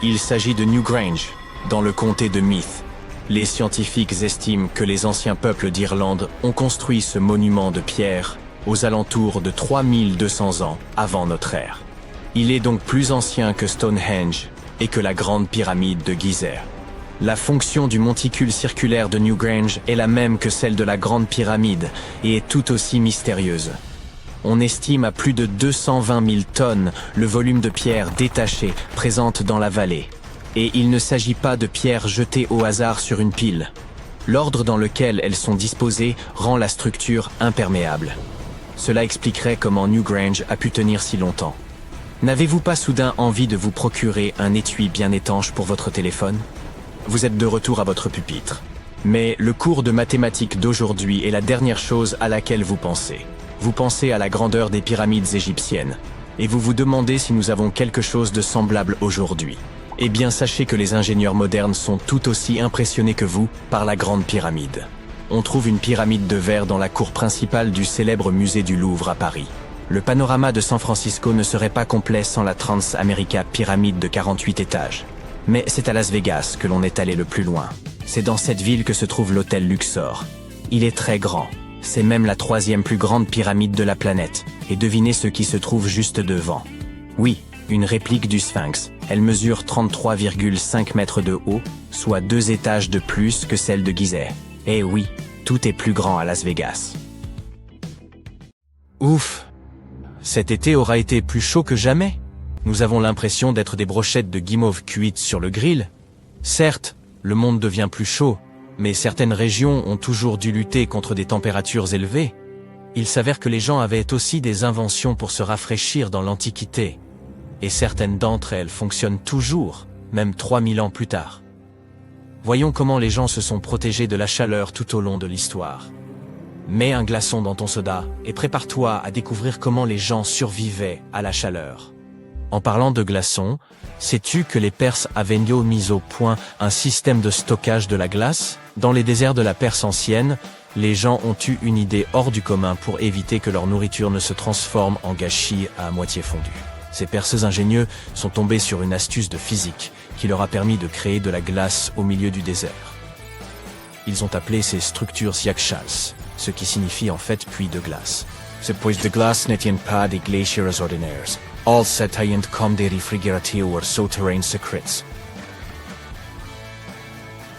Il s'agit de Newgrange, dans le comté de Meath. Les scientifiques estiment que les anciens peuples d'Irlande ont construit ce monument de pierre aux alentours de 3200 ans avant notre ère. Il est donc plus ancien que Stonehenge et que la grande pyramide de Gizeh. La fonction du monticule circulaire de Newgrange est la même que celle de la grande pyramide et est tout aussi mystérieuse. On estime à plus de 220 000 tonnes le volume de pierres détachées présentes dans la vallée. Et il ne s'agit pas de pierres jetées au hasard sur une pile. L'ordre dans lequel elles sont disposées rend la structure imperméable. Cela expliquerait comment Newgrange a pu tenir si longtemps. N'avez-vous pas soudain envie de vous procurer un étui bien étanche pour votre téléphone ? Vous êtes de retour à votre pupitre. Mais le cours de mathématiques d'aujourd'hui est la dernière chose à laquelle vous pensez. Vous pensez à la grandeur des pyramides égyptiennes. Et vous vous demandez si nous avons quelque chose de semblable aujourd'hui. Eh bien, sachez que les ingénieurs modernes sont tout aussi impressionnés que vous par la grande pyramide. On trouve une pyramide de verre dans la cour principale du célèbre musée du Louvre à Paris. Le panorama de San Francisco ne serait pas complet sans la Trans-America pyramide de 48 étages. Mais c'est à Las Vegas que l'on est allé le plus loin. C'est dans cette ville que se trouve l'hôtel Luxor. Il est très grand. C'est même la 3e plus grande pyramide de la planète. Et devinez ce qui se trouve juste devant. Oui, une réplique du Sphinx. Elle mesure 33,5 mètres de haut, soit 2 étages de plus que celle de Gizeh. Eh oui, tout est plus grand à Las Vegas. Ouf! Cet été aura été plus chaud que jamais. Nous avons l'impression d'être des brochettes de guimauve cuites sur le grill. Certes, le monde devient plus chaud, mais certaines régions ont toujours dû lutter contre des températures élevées. Il s'avère que les gens avaient aussi des inventions pour se rafraîchir dans l'Antiquité. Et certaines d'entre elles fonctionnent toujours, même 3000 ans plus tard. Voyons comment les gens se sont protégés de la chaleur tout au long de l'histoire. Mets un glaçon dans ton soda et prépare-toi à découvrir comment les gens survivaient à la chaleur. En parlant de glaçons, sais-tu que les Perses avaient mis au point un système de stockage de la glace ? Dans les déserts de la Perse ancienne, les gens ont eu une idée hors du commun pour éviter que leur nourriture ne se transforme en gâchis à moitié fondu. Ces Perses ingénieux sont tombés sur une astuce de physique qui leur a permis de créer de la glace au milieu du désert. Ils ont appelé ces structures yakshals, ce qui signifie en fait puits de glace. Ces puits de glace n'étaient pas des glaciers ordinaires. All s'étaient comme des réfrigérateurs souterrains secrets.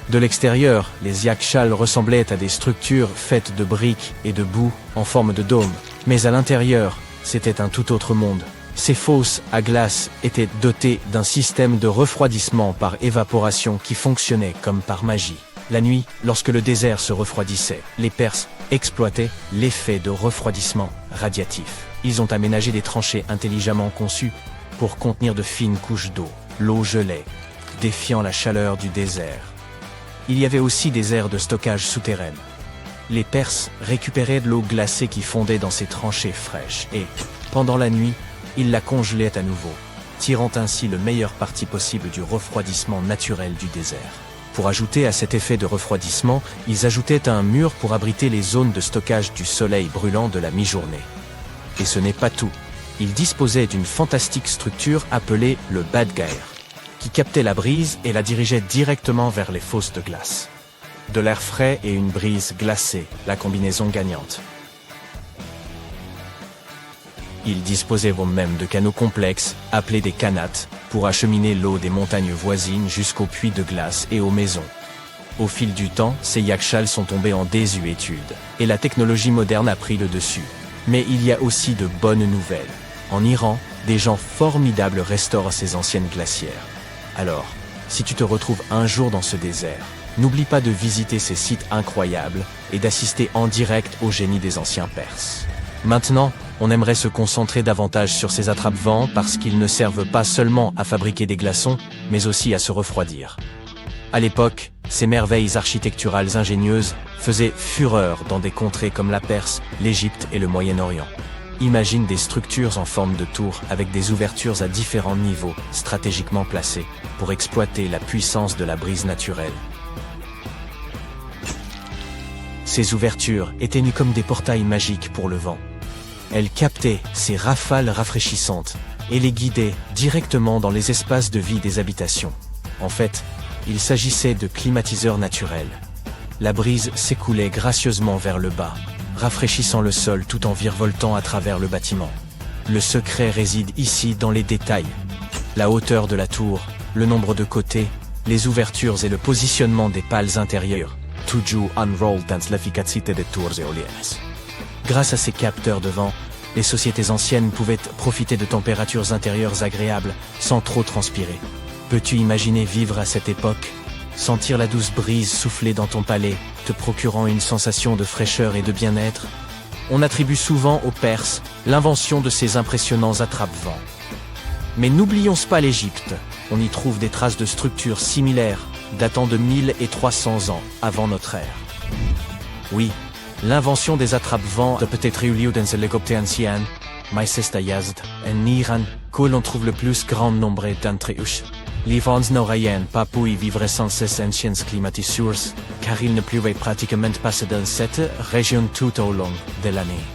De l'extérieur, les yakshals ressemblaient à des structures faites de briques et de boue en forme de dôme. Mais à l'intérieur, c'était un tout autre monde. Ces fosses à glace étaient dotées d'un système de refroidissement par évaporation qui fonctionnait comme par magie. La nuit, lorsque le désert se refroidissait, les Perses exploitaient l'effet de refroidissement radiatif. Ils ont aménagé des tranchées intelligemment conçues pour contenir de fines couches d'eau. L'eau gelait, défiant la chaleur du désert. Il y avait aussi des aires de stockage souterraines. Les Perses récupéraient de l'eau glacée qui fondait dans ces tranchées fraîches et, pendant la nuit, ils la congelaient à nouveau, tirant ainsi le meilleur parti possible du refroidissement naturel du désert. Pour ajouter à cet effet de refroidissement, ils ajoutaient un mur pour abriter les zones de stockage du soleil brûlant de la mi-journée. Et ce n'est pas tout. Ils disposaient d'une fantastique structure appelée le Badgair, qui captait la brise et la dirigeait directement vers les fosses de glace. De l'air frais et une brise glacée, la combinaison gagnante. Ils disposaient même de canaux complexes, appelés des kanates, pour acheminer l'eau des montagnes voisines jusqu'aux puits de glace et aux maisons. Au fil du temps, ces yakshals sont tombés en désuétude, et la technologie moderne a pris le dessus. Mais il y a aussi de bonnes nouvelles. En Iran, des gens formidables restaurent ces anciennes glacières. Alors, si tu te retrouves un jour dans ce désert, n'oublie pas de visiter ces sites incroyables et d'assister en direct au génie des anciens Perses. Maintenant, on aimerait se concentrer davantage sur ces attrape-vents parce qu'ils ne servent pas seulement à fabriquer des glaçons, mais aussi à se refroidir. À l'époque, ces merveilles architecturales ingénieuses faisaient fureur dans des contrées comme la Perse, l'Égypte et le Moyen-Orient. Imagine des structures en forme de tour avec des ouvertures à différents niveaux, stratégiquement placées, pour exploiter la puissance de la brise naturelle. Ces ouvertures étaient nues comme des portails magiques pour le vent. Elles captaient ces rafales rafraîchissantes et les guidaient directement dans les espaces de vie des habitations. En fait, Il s'agissait de climatiseurs naturels. La brise s'écoulait gracieusement vers le bas, rafraîchissant le sol tout en virevoltant à travers le bâtiment. Le secret réside ici dans les détails. La hauteur de la tour, le nombre de côtés, les ouvertures et le positionnement des pales intérieures. Tout unrolled dans l'efficacité des tours éoliennes. Grâce à ces capteurs de vent, les sociétés anciennes pouvaient profiter de températures intérieures agréables sans trop transpirer. Peux-tu imaginer vivre à cette époque? Sentir la douce brise souffler dans ton palais, te procurant une sensation de fraîcheur et de bien-être? On attribue souvent aux Perses l'invention de ces impressionnants attrape-vents. Mais n'oublions pas l'Égypte. On y trouve des traces de structures similaires, datant de 1300 ans avant notre ère. Oui, l'invention des attrape-vents a peut-être eu lieu dans l'Égypte ancienne, mais c'est à Yazd, en Iran, que l'on trouve le plus grand nombre d'entre eux. Les vents n'auraient pas pu y vivre sans ces anciennes climatiseurs, car il ne pleuvait pratiquement pas dans cette région tout au long de l'année.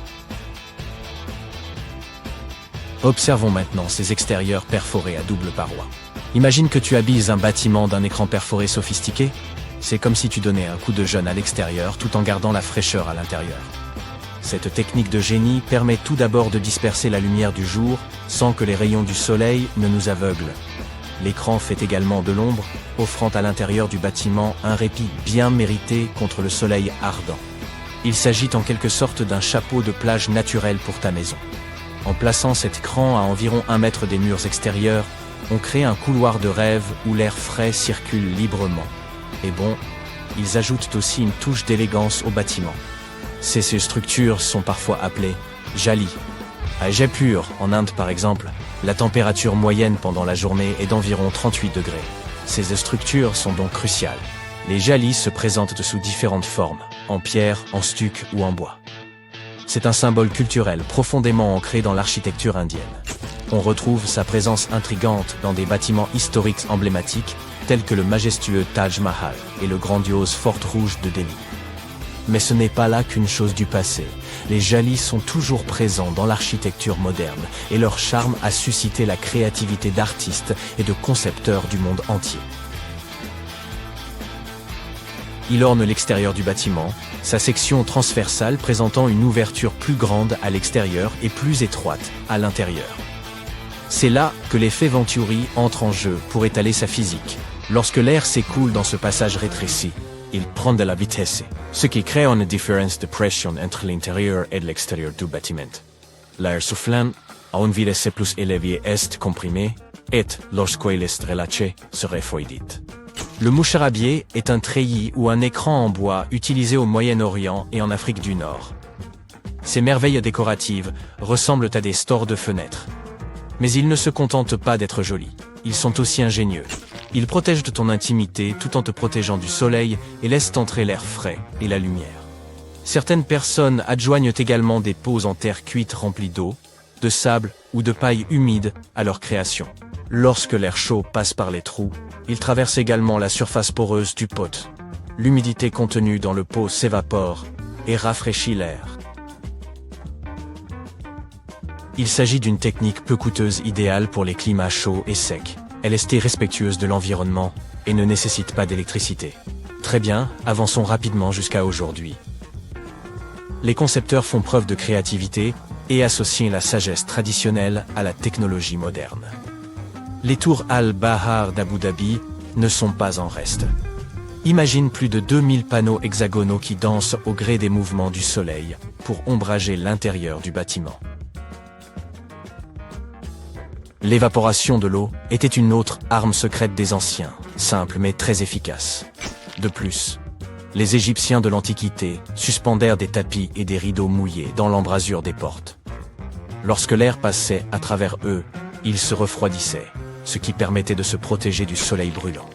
Observons maintenant ces extérieurs perforés à double paroi. Imagine que tu habilles un bâtiment d'un écran perforé sophistiqué. C'est comme si tu donnais un coup de jeûne à l'extérieur tout en gardant la fraîcheur à l'intérieur. Cette technique de génie permet tout d'abord de disperser la lumière du jour sans que les rayons du soleil ne nous aveuglent. L'écran fait également de l'ombre, offrant à l'intérieur du bâtiment un répit bien mérité contre le soleil ardent. Il s'agit en quelque sorte d'un chapeau de plage naturel pour ta maison. En plaçant cet écran à environ 1 mètre des murs extérieurs, on crée un couloir de rêve où l'air frais circule librement. Et bon, ils ajoutent aussi une touche d'élégance au bâtiment. Ces structures sont parfois appelées jalis. À Jaipur, en Inde par exemple, la température moyenne pendant la journée est d'environ 38 degrés. Ces structures sont donc cruciales. Les jalis se présentent sous différentes formes, en pierre, en stuc ou en bois. C'est un symbole culturel profondément ancré dans l'architecture indienne. On retrouve sa présence intrigante dans des bâtiments historiques emblématiques, tels que le majestueux Taj Mahal et le grandiose Fort Rouge de Delhi. Mais ce n'est pas là qu'une chose du passé. Les jalis sont toujours présents dans l'architecture moderne et leur charme a suscité la créativité d'artistes et de concepteurs du monde entier. Il orne l'extérieur du bâtiment, sa section transversale présentant une ouverture plus grande à l'extérieur et plus étroite à l'intérieur. C'est là que l'effet Venturi entre en jeu pour étaler sa physique. Lorsque l'air s'écoule dans ce passage rétréci, il prend de la vitesse, ce qui crée une différence de pression entre l'intérieur et l'extérieur du bâtiment. L'air soufflant, à une vitesse plus élevée est comprimé, et, lorsqu'il est relâché, se refroidit. Le moucharabier est un treillis ou un écran en bois utilisé au Moyen-Orient et en Afrique du Nord. Ces merveilles décoratives ressemblent à des stores de fenêtres. Mais ils ne se contentent pas d'être jolis, ils sont aussi ingénieux. Ils protègent de ton intimité tout en te protégeant du soleil et laissent entrer l'air frais et la lumière. Certaines personnes adjoignent également des pots en terre cuite remplis d'eau, de sable ou de paille humide à leur création. Lorsque l'air chaud passe par les trous, il traverse également la surface poreuse du pot. L'humidité contenue dans le pot s'évapore et rafraîchit l'air. Il s'agit d'une technique peu coûteuse idéale pour les climats chauds et secs. Elle est respectueuse de l'environnement et ne nécessite pas d'électricité. Très bien, avançons rapidement jusqu'à aujourd'hui. Les concepteurs font preuve de créativité et associent la sagesse traditionnelle à la technologie moderne. Les tours Al-Bahar d'Abu Dhabi ne sont pas en reste. Imagine plus de 2000 panneaux hexagonaux qui dansent au gré des mouvements du soleil pour ombrager l'intérieur du bâtiment. L'évaporation de l'eau était une autre arme secrète des anciens, simple mais très efficace. De plus, les Égyptiens de l'Antiquité suspendèrent des tapis et des rideaux mouillés dans l'embrasure des portes. Lorsque l'air passait à travers eux, ils se refroidissaient, ce qui permettait de se protéger du soleil brûlant.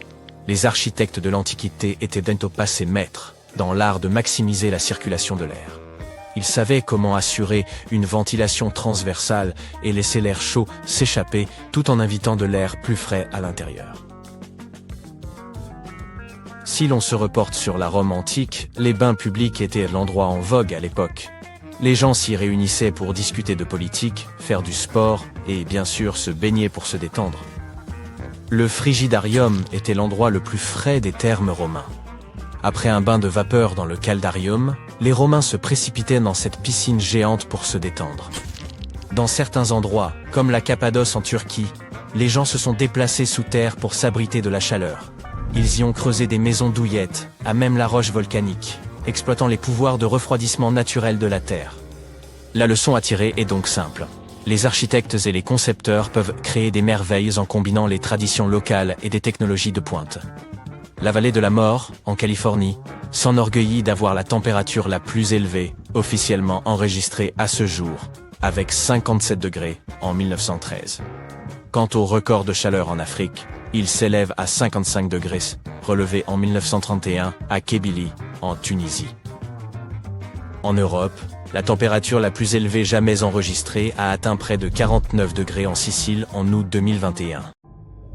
Les architectes de l'Antiquité étaient bientôt passés maîtres dans l'art de maximiser la circulation de l'air. Ils savaient comment assurer une ventilation transversale et laisser l'air chaud s'échapper tout en invitant de l'air plus frais à l'intérieur. Si l'on se reporte sur la Rome antique, les bains publics étaient l'endroit en vogue à l'époque. Les gens s'y réunissaient pour discuter de politique, faire du sport et bien sûr se baigner pour se détendre. Le frigidarium était l'endroit le plus frais des thermes romains. Après un bain de vapeur dans le caldarium, les Romains se précipitaient dans cette piscine géante pour se détendre. Dans certains endroits, comme la Cappadoce en Turquie, les gens se sont déplacés sous terre pour s'abriter de la chaleur. Ils y ont creusé des maisons douillettes, à même la roche volcanique, exploitant les pouvoirs de refroidissement naturel de la Terre. La leçon à tirer est donc simple. Les architectes et les concepteurs peuvent créer des merveilles en combinant les traditions locales et des technologies de pointe. La vallée de la mort, en Californie, s'enorgueillit d'avoir la température la plus élevée, officiellement enregistrée à ce jour, avec 57 degrés en 1913. Quant au record de chaleur en Afrique, il s'élève à 55 degrés, relevé en 1931 à Kébili, en Tunisie. En Europe, la température la plus élevée jamais enregistrée a atteint près de 49 degrés en Sicile en août 2021.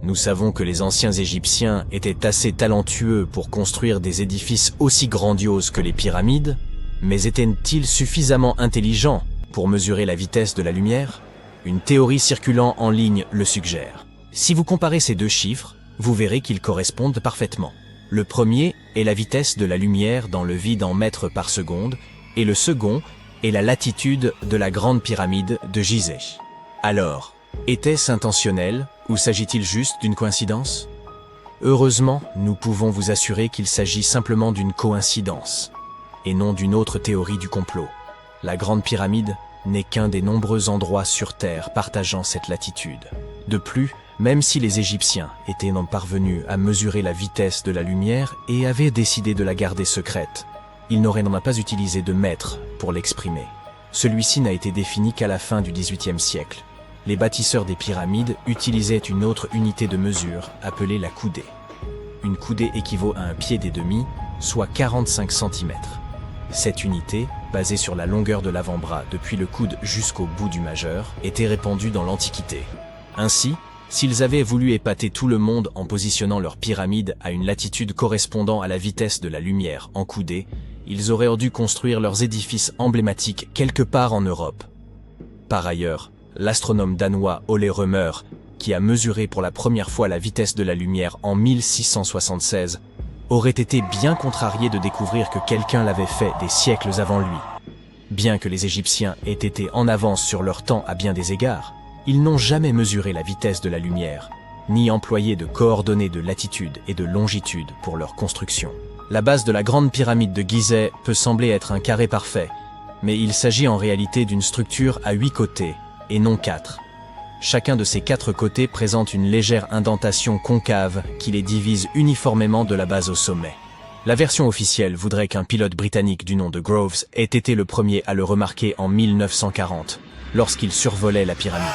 Nous savons que les anciens Égyptiens étaient assez talentueux pour construire des édifices aussi grandioses que les pyramides, mais étaient-ils suffisamment intelligents pour mesurer la vitesse de la lumière? Une théorie circulant en ligne le suggère. Si vous comparez ces deux chiffres, vous verrez qu'ils correspondent parfaitement. Le premier est la vitesse de la lumière dans le vide en mètres par seconde, et le second est la latitude de la grande pyramide de Gizeh. Alors, était-ce intentionnel ou s'agit-il juste d'une coïncidence? Heureusement, nous pouvons vous assurer qu'il s'agit simplement d'une coïncidence, et non d'une autre théorie du complot. La grande pyramide n'est qu'un des nombreux endroits sur Terre partageant cette latitude. De plus, même si les Égyptiens étaient non parvenus à mesurer la vitesse de la lumière et avaient décidé de la garder secrète, ils n'auraient pas utilisé de mètre pour l'exprimer. Celui-ci n'a été défini qu'à la fin du XVIIIe siècle. Les bâtisseurs des pyramides utilisaient une autre unité de mesure appelée la coudée. Une coudée équivaut à un pied et demi, soit 45 cm. Cette unité, basée sur la longueur de l'avant-bras depuis le coude jusqu'au bout du majeur, était répandue dans l'Antiquité. Ainsi, s'ils avaient voulu épater tout le monde en positionnant leurs pyramides à une latitude correspondant à la vitesse de la lumière en coudée, ils auraient dû construire leurs édifices emblématiques quelque part en Europe. Par ailleurs, l'astronome danois Ole Rømer, qui a mesuré pour la première fois la vitesse de la lumière en 1676, aurait été bien contrarié de découvrir que quelqu'un l'avait fait des siècles avant lui. Bien que les Égyptiens aient été en avance sur leur temps à bien des égards, ils n'ont jamais mesuré la vitesse de la lumière, ni employé de coordonnées de latitude et de longitude pour leur construction. La base de la grande pyramide de Gizeh peut sembler être un carré parfait, mais il s'agit en réalité d'une structure à 8 côtés, et non 4. Chacun de ces 4 côtés présente une légère indentation concave qui les divise uniformément de la base au sommet. La version officielle voudrait qu'un pilote britannique du nom de Groves ait été le premier à le remarquer en 1940, lorsqu'il survolait la pyramide.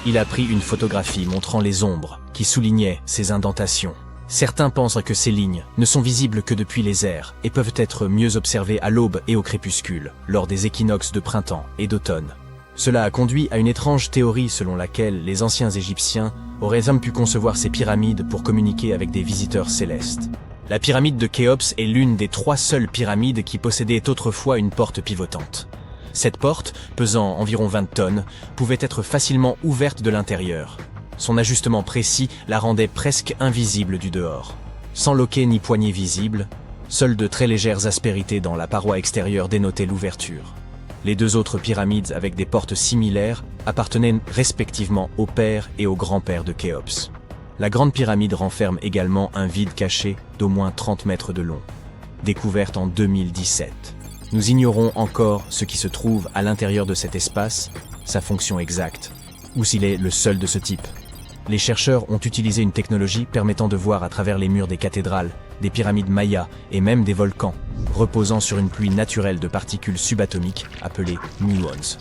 Il a pris une photographie montrant les ombres qui soulignaient ces indentations. Certains pensent que ces lignes ne sont visibles que depuis les airs et peuvent être mieux observées à l'aube et au crépuscule, lors des équinoxes de printemps et d'automne. Cela a conduit à une étrange théorie selon laquelle les anciens Égyptiens auraient même pu concevoir ces pyramides pour communiquer avec des visiteurs célestes. La pyramide de Khéops est l'une des 3 seules pyramides qui possédaient autrefois une porte pivotante. Cette porte, pesant environ 20 tonnes, pouvait être facilement ouverte de l'intérieur. Son ajustement précis la rendait presque invisible du dehors. Sans loquet ni poignée visible, seules de très légères aspérités dans la paroi extérieure dénotaient l'ouverture. Les 2 autres pyramides avec des portes similaires appartenaient respectivement au père et au grand-père de Khéops. La grande pyramide renferme également un vide caché d'au moins 30 mètres de long, découverte en 2017. Nous ignorons encore ce qui se trouve à l'intérieur de cet espace, sa fonction exacte, ou s'il est le seul de ce type. Les chercheurs ont utilisé une technologie permettant de voir à travers les murs des cathédrales, des pyramides mayas et même des volcans, reposant sur une pluie naturelle de particules subatomiques appelées muons.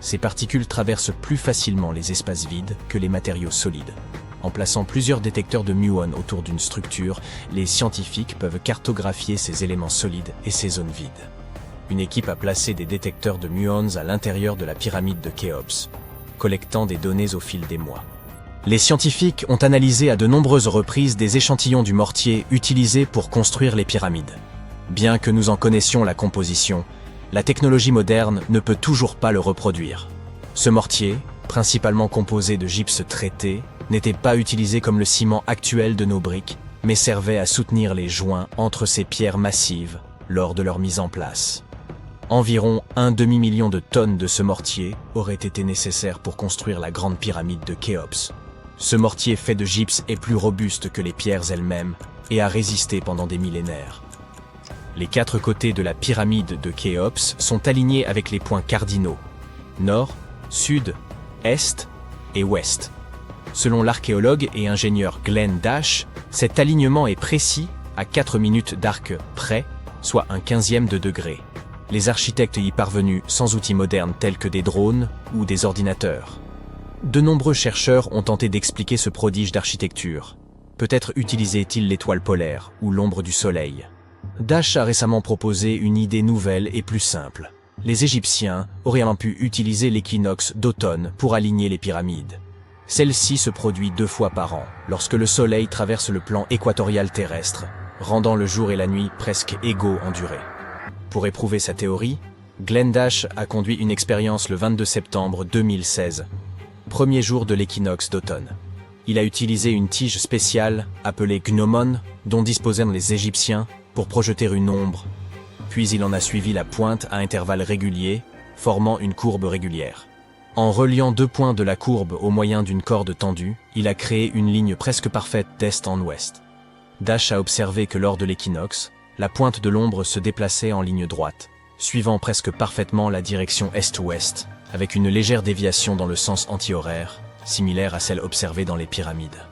Ces particules traversent plus facilement les espaces vides que les matériaux solides. En plaçant plusieurs détecteurs de muons autour d'une structure, les scientifiques peuvent cartographier ces éléments solides et ces zones vides. Une équipe a placé des détecteurs de muons à l'intérieur de la pyramide de Khéops, collectant des données au fil des mois. Les scientifiques ont analysé à de nombreuses reprises des échantillons du mortier utilisé pour construire les pyramides. Bien que nous en connaissions la composition, la technologie moderne ne peut toujours pas le reproduire. Ce mortier, principalement composé de gypse traité, n'était pas utilisé comme le ciment actuel de nos briques, mais servait à soutenir les joints entre ces pierres massives lors de leur mise en place. Environ un demi-million de tonnes de ce mortier auraient été nécessaires pour construire la grande pyramide de Khéops. Ce mortier fait de gypse est plus robuste que les pierres elles-mêmes et a résisté pendant des millénaires. Les 4 côtés de la pyramide de Khéops sont alignés avec les points cardinaux, nord, sud, est et ouest. Selon l'archéologue et ingénieur Glenn Dash, cet alignement est précis à 4 minutes d'arc près, soit un 1/15 de degré. Les architectes y parvenus sans outils modernes tels que des drones ou des ordinateurs. De nombreux chercheurs ont tenté d'expliquer ce prodige d'architecture. Peut-être utilisait-il l'étoile polaire ou l'ombre du soleil. Dash a récemment proposé une idée nouvelle et plus simple. Les Égyptiens auraient pu utiliser l'équinoxe d'automne pour aligner les pyramides. Celle-ci se produit 2 fois par an, lorsque le soleil traverse le plan équatorial terrestre, rendant le jour et la nuit presque égaux en durée. Pour éprouver sa théorie, Glenn Dash a conduit une expérience le 22 septembre 2016, premier jour de l'équinoxe d'automne. Il a utilisé une tige spéciale appelée gnomon, dont disposaient les Égyptiens, pour projeter une ombre, puis il en a suivi la pointe à intervalles réguliers, formant une courbe régulière. En reliant 2 points de la courbe au moyen d'une corde tendue, il a créé une ligne presque parfaite d'est en ouest. Dash a observé que lors de l'équinoxe, la pointe de l'ombre se déplaçait en ligne droite, suivant presque parfaitement la direction est-ouest, avec une légère déviation dans le sens anti-horaire, similaire à celle observée dans les pyramides.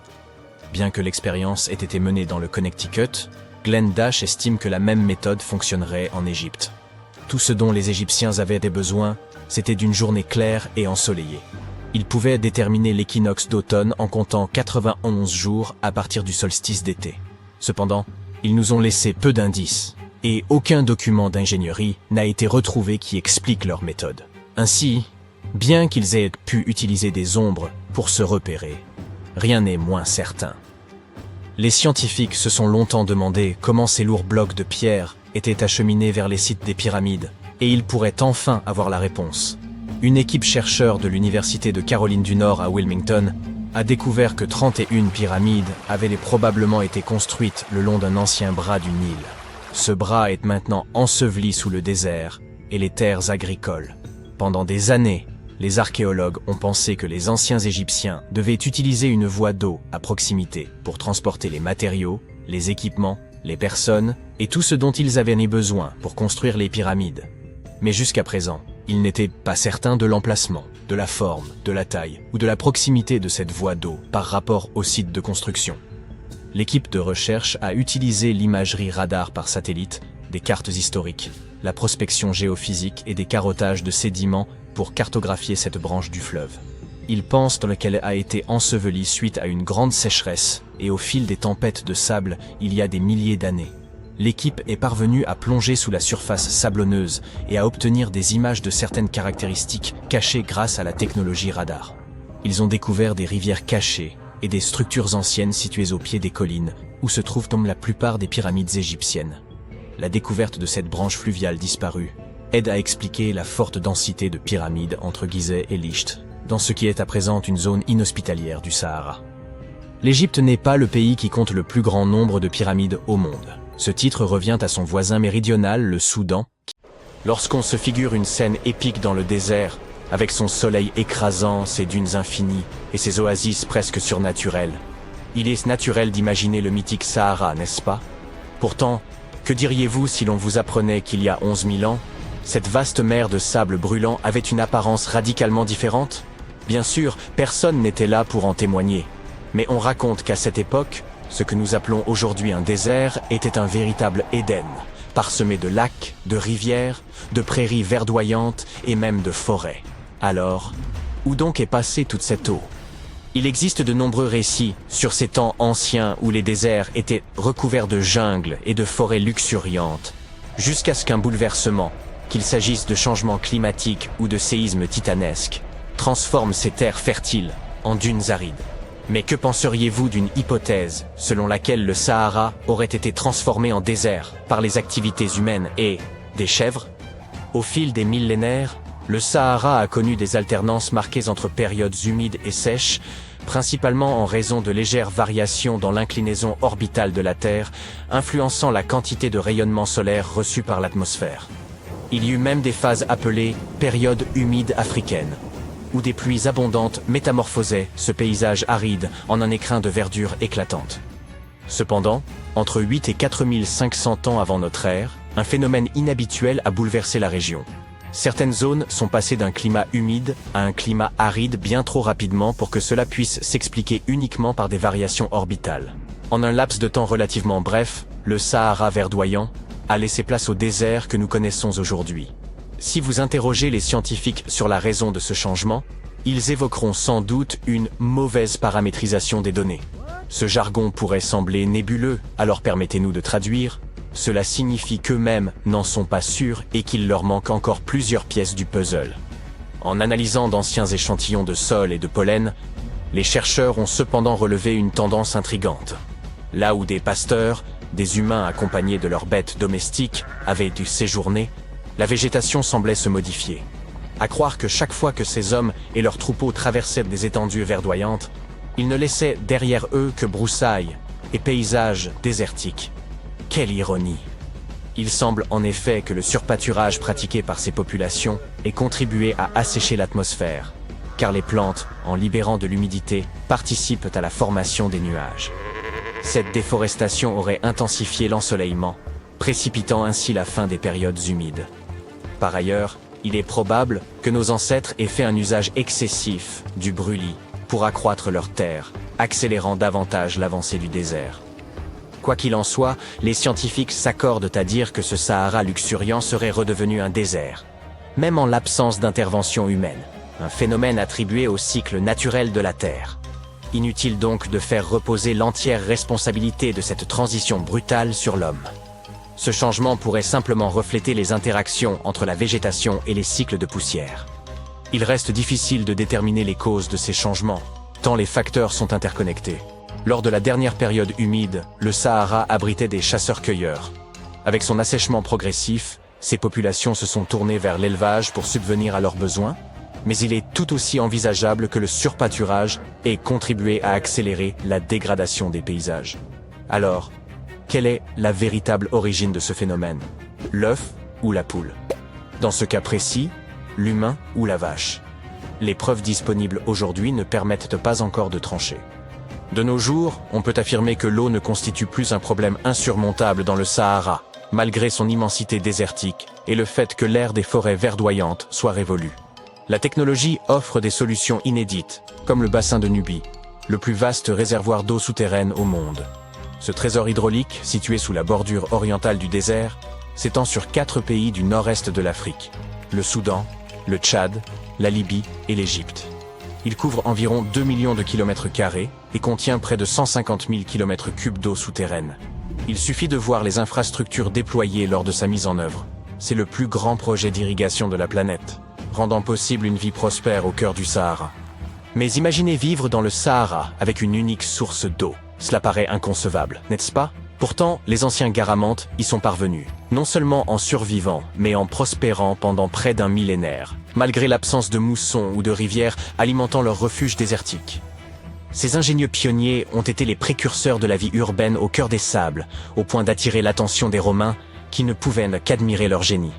Bien que l'expérience ait été menée dans le Connecticut, Glenn Dash estime que la même méthode fonctionnerait en Égypte. Tout ce dont les Égyptiens avaient des besoins, c'était d'une journée claire et ensoleillée. Ils pouvaient déterminer l'équinoxe d'automne en comptant 91 jours à partir du solstice d'été. Cependant, ils nous ont laissé peu d'indices, et aucun document d'ingénierie n'a été retrouvé qui explique leur méthode. Ainsi, bien qu'ils aient pu utiliser des ombres pour se repérer, rien n'est moins certain. Les scientifiques se sont longtemps demandé comment ces lourds blocs de pierre étaient acheminés vers les sites des pyramides, et ils pourraient enfin avoir la réponse. Une équipe chercheur de l'Université de Caroline du Nord à Wilmington a découvert que 31 pyramides avaient probablement été construites le long d'un ancien bras du Nil. Ce bras est maintenant enseveli sous le désert et les terres agricoles. Pendant des années, les archéologues ont pensé que les anciens Égyptiens devaient utiliser une voie d'eau à proximité pour transporter les matériaux, les équipements, les personnes et tout ce dont ils avaient besoin pour construire les pyramides. Mais jusqu'à présent, ils n'étaient pas certains de l'emplacement, de la forme, de la taille ou de la proximité de cette voie d'eau par rapport au site de construction. L'équipe de recherche a utilisé l'imagerie radar par satellite, des cartes historiques, la prospection géophysique et des carottages de sédiments pour cartographier cette branche du fleuve. Ils pensent qu'elle a été ensevelie suite à une grande sécheresse et au fil des tempêtes de sable il y a des milliers d'années. L'équipe est parvenue à plonger sous la surface sablonneuse et à obtenir des images de certaines caractéristiques cachées grâce à la technologie radar. Ils ont découvert des rivières cachées et des structures anciennes situées au pied des collines où se trouvent la plupart des pyramides égyptiennes. La découverte de cette branche fluviale disparue aide à expliquer la forte densité de pyramides entre Gizeh et Licht, dans ce qui est à présent une zone inhospitalière du Sahara. L'Égypte n'est pas le pays qui compte le plus grand nombre de pyramides au monde. Ce titre revient à son voisin méridional, le Soudan. Lorsqu'on se figure une scène épique dans le désert, avec son soleil écrasant, ses dunes infinies et ses oasis presque surnaturelles, il est naturel d'imaginer le mythique Sahara, n'est-ce pas? Pourtant, que diriez-vous si l'on vous apprenait qu'il y a 11 000 ans, cette vaste mer de sable brûlant avait une apparence radicalement différente? Bien sûr, personne n'était là pour en témoigner, mais on raconte qu'à cette époque, ce que nous appelons aujourd'hui un désert était un véritable Éden, parsemé de lacs, de rivières, de prairies verdoyantes et même de forêts. Alors, où donc est passée toute cette eau? Il existe de nombreux récits sur ces temps anciens où les déserts étaient recouverts de jungles et de forêts luxuriantes, jusqu'à ce qu'un bouleversement, qu'il s'agisse de changements climatiques ou de séismes titanesques, transforme ces terres fertiles en dunes arides. Mais que penseriez-vous d'une hypothèse selon laquelle le Sahara aurait été transformé en désert par les activités humaines et des chèvres? Au fil des millénaires, Le Sahara a connu des alternances marquées entre périodes humides et sèches, principalement en raison de légères variations dans l'inclinaison orbitale de la Terre, influençant la quantité de rayonnement solaire reçu par l'atmosphère. Il y eut même des phases appelées « périodes humides africaines », où des pluies abondantes métamorphosaient ce paysage aride en un écrin de verdure éclatante. Cependant, entre 8 et 4500 ans avant notre ère, un phénomène inhabituel a bouleversé la région. Certaines zones sont passées d'un climat humide à un climat aride bien trop rapidement pour que cela puisse s'expliquer uniquement par des variations orbitales. En un laps de temps relativement bref, le Sahara verdoyant a laissé place au désert que nous connaissons aujourd'hui. Si vous interrogez les scientifiques sur la raison de ce changement, ils évoqueront sans doute une mauvaise paramétrisation des données. Ce jargon pourrait sembler nébuleux, alors permettez-nous de traduire. Cela signifie qu'eux-mêmes n'en sont pas sûrs et qu'il leur manque encore plusieurs pièces du puzzle. En analysant d'anciens échantillons de sol et de pollen, les chercheurs ont cependant relevé une tendance intrigante. Là où des pasteurs, des humains accompagnés de leurs bêtes domestiques, avaient dû séjourner, la végétation semblait se modifier. À croire que chaque fois que ces hommes et leurs troupeaux traversaient des étendues verdoyantes, ils ne laissaient derrière eux que broussailles et paysages désertiques. Quelle ironie! Il semble en effet que le surpâturage pratiqué par ces populations ait contribué à assécher l'atmosphère, car les plantes, en libérant de l'humidité, participent à la formation des nuages. Cette déforestation aurait intensifié l'ensoleillement, précipitant ainsi la fin des périodes humides. Par ailleurs, il est probable que nos ancêtres aient fait un usage excessif du brûlis pour accroître leurs terres, accélérant davantage l'avancée du désert. Quoi qu'il en soit, les scientifiques s'accordent à dire que ce Sahara luxuriant serait redevenu un désert, même en l'absence d'intervention humaine, un phénomène attribué au cycle naturel de la Terre. Inutile donc de faire reposer l'entière responsabilité de cette transition brutale sur l'homme. Ce changement pourrait simplement refléter les interactions entre la végétation et les cycles de poussière. Il reste difficile de déterminer les causes de ces changements, tant les facteurs sont interconnectés. Lors de la dernière période humide, le Sahara abritait des chasseurs-cueilleurs. Avec son assèchement progressif, ces populations se sont tournées vers l'élevage pour subvenir à leurs besoins, mais il est tout aussi envisageable que le surpâturage ait contribué à accélérer la dégradation des paysages. Alors, quelle est la véritable origine de ce phénomène? L'œuf ou la poule? Dans ce cas précis, l'humain ou la vache? Les preuves disponibles aujourd'hui ne permettent pas encore de trancher. De nos jours, on peut affirmer que l'eau ne constitue plus un problème insurmontable dans le Sahara, malgré son immensité désertique et le fait que l'air des forêts verdoyantes soit révolu. La technologie offre des solutions inédites, comme le bassin de Nubie, le plus vaste réservoir d'eau souterraine au monde. Ce trésor hydraulique, situé sous la bordure orientale du désert, s'étend sur 4 pays du nord-est de l'Afrique, le Soudan, le Tchad, la Libye et l'Égypte. Il couvre environ 2 millions de kilomètres carrés et contient près de 150 000 kilomètres cubes d'eau souterraine. Il suffit de voir les infrastructures déployées lors de sa mise en œuvre. C'est le plus grand projet d'irrigation de la planète, rendant possible une vie prospère au cœur du Sahara. Mais imaginez vivre dans le Sahara avec une unique source d'eau. Cela paraît inconcevable, n'est-ce pas? Pourtant, les anciens Garamantes y sont parvenus, non seulement en survivant, mais en prospérant pendant près d'un millénaire, malgré l'absence de moussons ou de rivières alimentant leurs refuges désertiques. Ces ingénieux pionniers ont été les précurseurs de la vie urbaine au cœur des sables, au point d'attirer l'attention des Romains, qui ne pouvaient qu'admirer leur génie.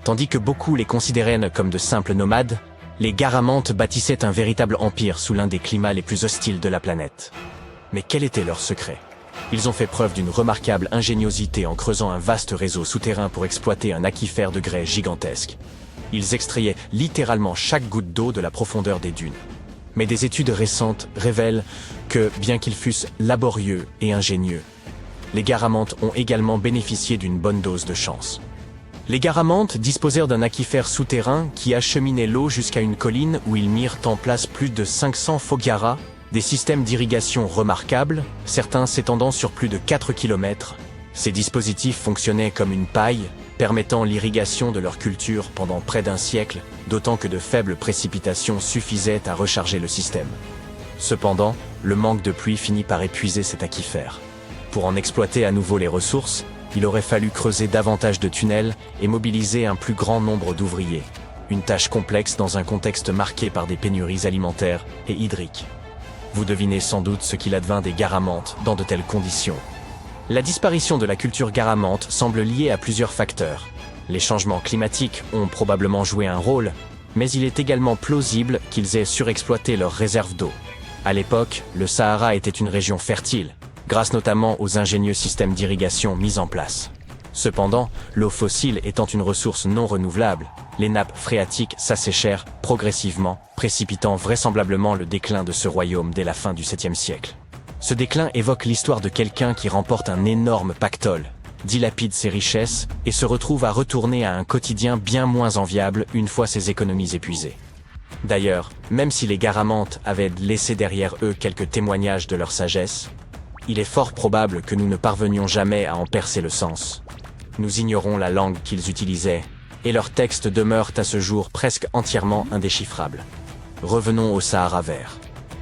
Tandis que beaucoup les considéraient comme de simples nomades, les Garamantes bâtissaient un véritable empire sous l'un des climats les plus hostiles de la planète. Mais quel était leur secret? Ils ont fait preuve d'une remarquable ingéniosité en creusant un vaste réseau souterrain pour exploiter un aquifère de grès gigantesque. Ils extrayaient littéralement chaque goutte d'eau de la profondeur des dunes. Mais des études récentes révèlent que, bien qu'ils fussent laborieux et ingénieux, les Garamantes ont également bénéficié d'une bonne dose de chance. Les Garamantes disposèrent d'un aquifère souterrain qui acheminait l'eau jusqu'à une colline où ils mirent en place plus de 500 foggaras, des systèmes d'irrigation remarquables, certains s'étendant sur plus de 4 km. Ces dispositifs fonctionnaient comme une paille, permettant l'irrigation de leur culture pendant près d'un siècle, d'autant que de faibles précipitations suffisaient à recharger le système. Cependant, le manque de pluie finit par épuiser cet aquifère. Pour en exploiter à nouveau les ressources, il aurait fallu creuser davantage de tunnels et mobiliser un plus grand nombre d'ouvriers. une tâche complexe dans un contexte marqué par des pénuries alimentaires et hydriques. Vous devinez sans doute ce qu'il advint des Garamantes dans de telles conditions. La disparition de la culture garamante semble liée à plusieurs facteurs. Les changements climatiques ont probablement joué un rôle, mais il est également plausible qu'ils aient surexploité leurs réserves d'eau. À l'époque, le Sahara était une région fertile, grâce notamment aux ingénieux systèmes d'irrigation mis en place. Cependant, l'eau fossile étant une ressource non renouvelable, les nappes phréatiques s'asséchèrent progressivement, précipitant vraisemblablement le déclin de ce royaume dès la fin du 7e siècle. Ce déclin évoque l'histoire de quelqu'un qui remporte un énorme pactole, dilapide ses richesses et se retrouve à retourner à un quotidien bien moins enviable une fois ses économies épuisées. D'ailleurs, même si les Garamantes avaient laissé derrière eux quelques témoignages de leur sagesse, il est fort probable que nous ne parvenions jamais à en percer le sens. Nous ignorons la langue qu'ils utilisaient, et leurs textes demeurent à ce jour presque entièrement indéchiffrables. Revenons au Sahara vert.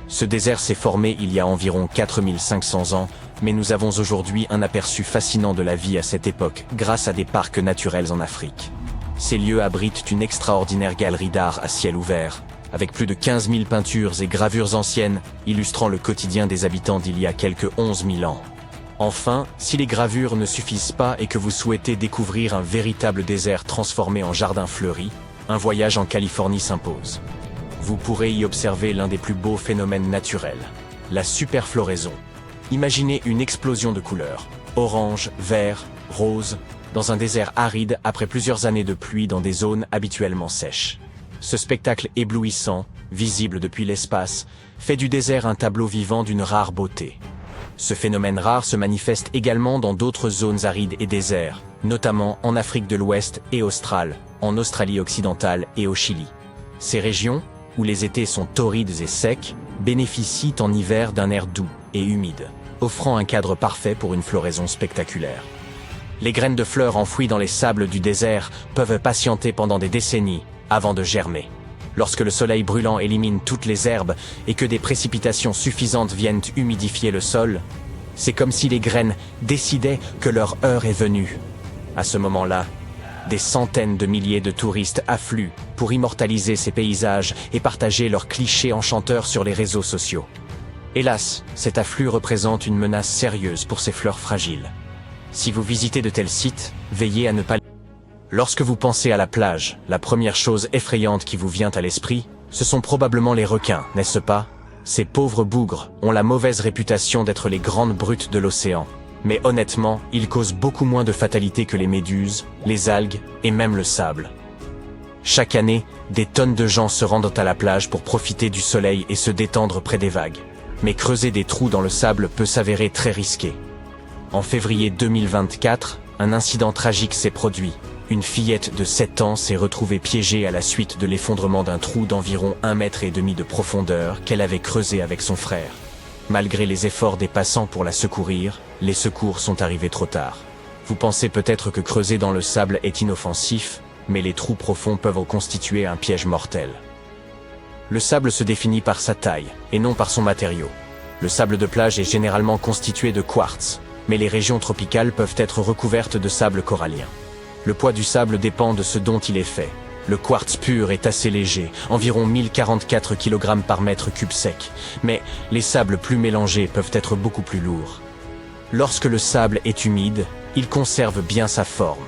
Ce désert s'est formé il y a environ 4500 ans, mais nous avons aujourd'hui un aperçu fascinant de la vie à cette époque grâce à des parcs naturels en Afrique. Ces lieux abritent une extraordinaire galerie d'art à ciel ouvert, avec plus de 15 000 peintures et gravures anciennes illustrant le quotidien des habitants d'il y a quelques 11 000 ans. Enfin, si les gravures ne suffisent pas et que vous souhaitez découvrir un véritable désert transformé en jardin fleuri, un voyage en Californie s'impose. Vous pourrez y observer l'un des plus beaux phénomènes naturels, la superfloraison. Imaginez une explosion de couleurs, orange, vert, rose, dans un désert aride après plusieurs années de pluie dans des zones habituellement sèches. Ce spectacle éblouissant, visible depuis l'espace, fait du désert un tableau vivant d'une rare beauté. Ce phénomène rare se manifeste également dans d'autres zones arides et déserts, notamment en Afrique de l'Ouest et australe, en Australie occidentale et au Chili. Ces régions, où les étés sont torrides et secs, bénéficient en hiver d'un air doux et humide, offrant un cadre parfait pour une floraison spectaculaire. Les graines de fleurs enfouies dans les sables du désert peuvent patienter pendant des décennies avant de germer. Lorsque le soleil brûlant élimine toutes les herbes et que des précipitations suffisantes viennent humidifier le sol, c'est comme si les graines décidaient que leur heure est venue. À ce moment-là, des centaines de milliers de touristes affluent pour immortaliser ces paysages et partager leurs clichés enchanteurs sur les réseaux sociaux. Hélas, cet afflux représente une menace sérieuse pour ces fleurs fragiles. Si vous visitez de tels sites, veillez à ne pas... Lorsque vous pensez à la plage, la première chose effrayante qui vous vient à l'esprit, ce sont probablement les requins, n'est-ce pas? Ces pauvres bougres ont la mauvaise réputation d'être les grandes brutes de l'océan. Mais honnêtement, ils causent beaucoup moins de fatalités que les méduses, les algues et même le sable. Chaque année, des tonnes de gens se rendent à la plage pour profiter du soleil et se détendre près des vagues. Mais creuser des trous dans le sable peut s'avérer très risqué. En février 2024, un incident tragique s'est produit. Une fillette de 7 ans s'est retrouvée piégée à la suite de l'effondrement d'un trou d'environ 1,5 m de profondeur qu'elle avait creusé avec son frère. Malgré les efforts des passants pour la secourir, les secours sont arrivés trop tard. Vous pensez peut-être que creuser dans le sable est inoffensif, mais les trous profonds peuvent constituer un piège mortel. Le sable se définit par sa taille, et non par son matériau. Le sable de plage est généralement constitué de quartz, mais les régions tropicales peuvent être recouvertes de sable corallien. Le poids du sable dépend de ce dont il est fait. Le quartz pur est assez léger, environ 1044 kg par mètre cube sec, mais les sables plus mélangés peuvent être beaucoup plus lourds. Lorsque le sable est humide, il conserve bien sa forme.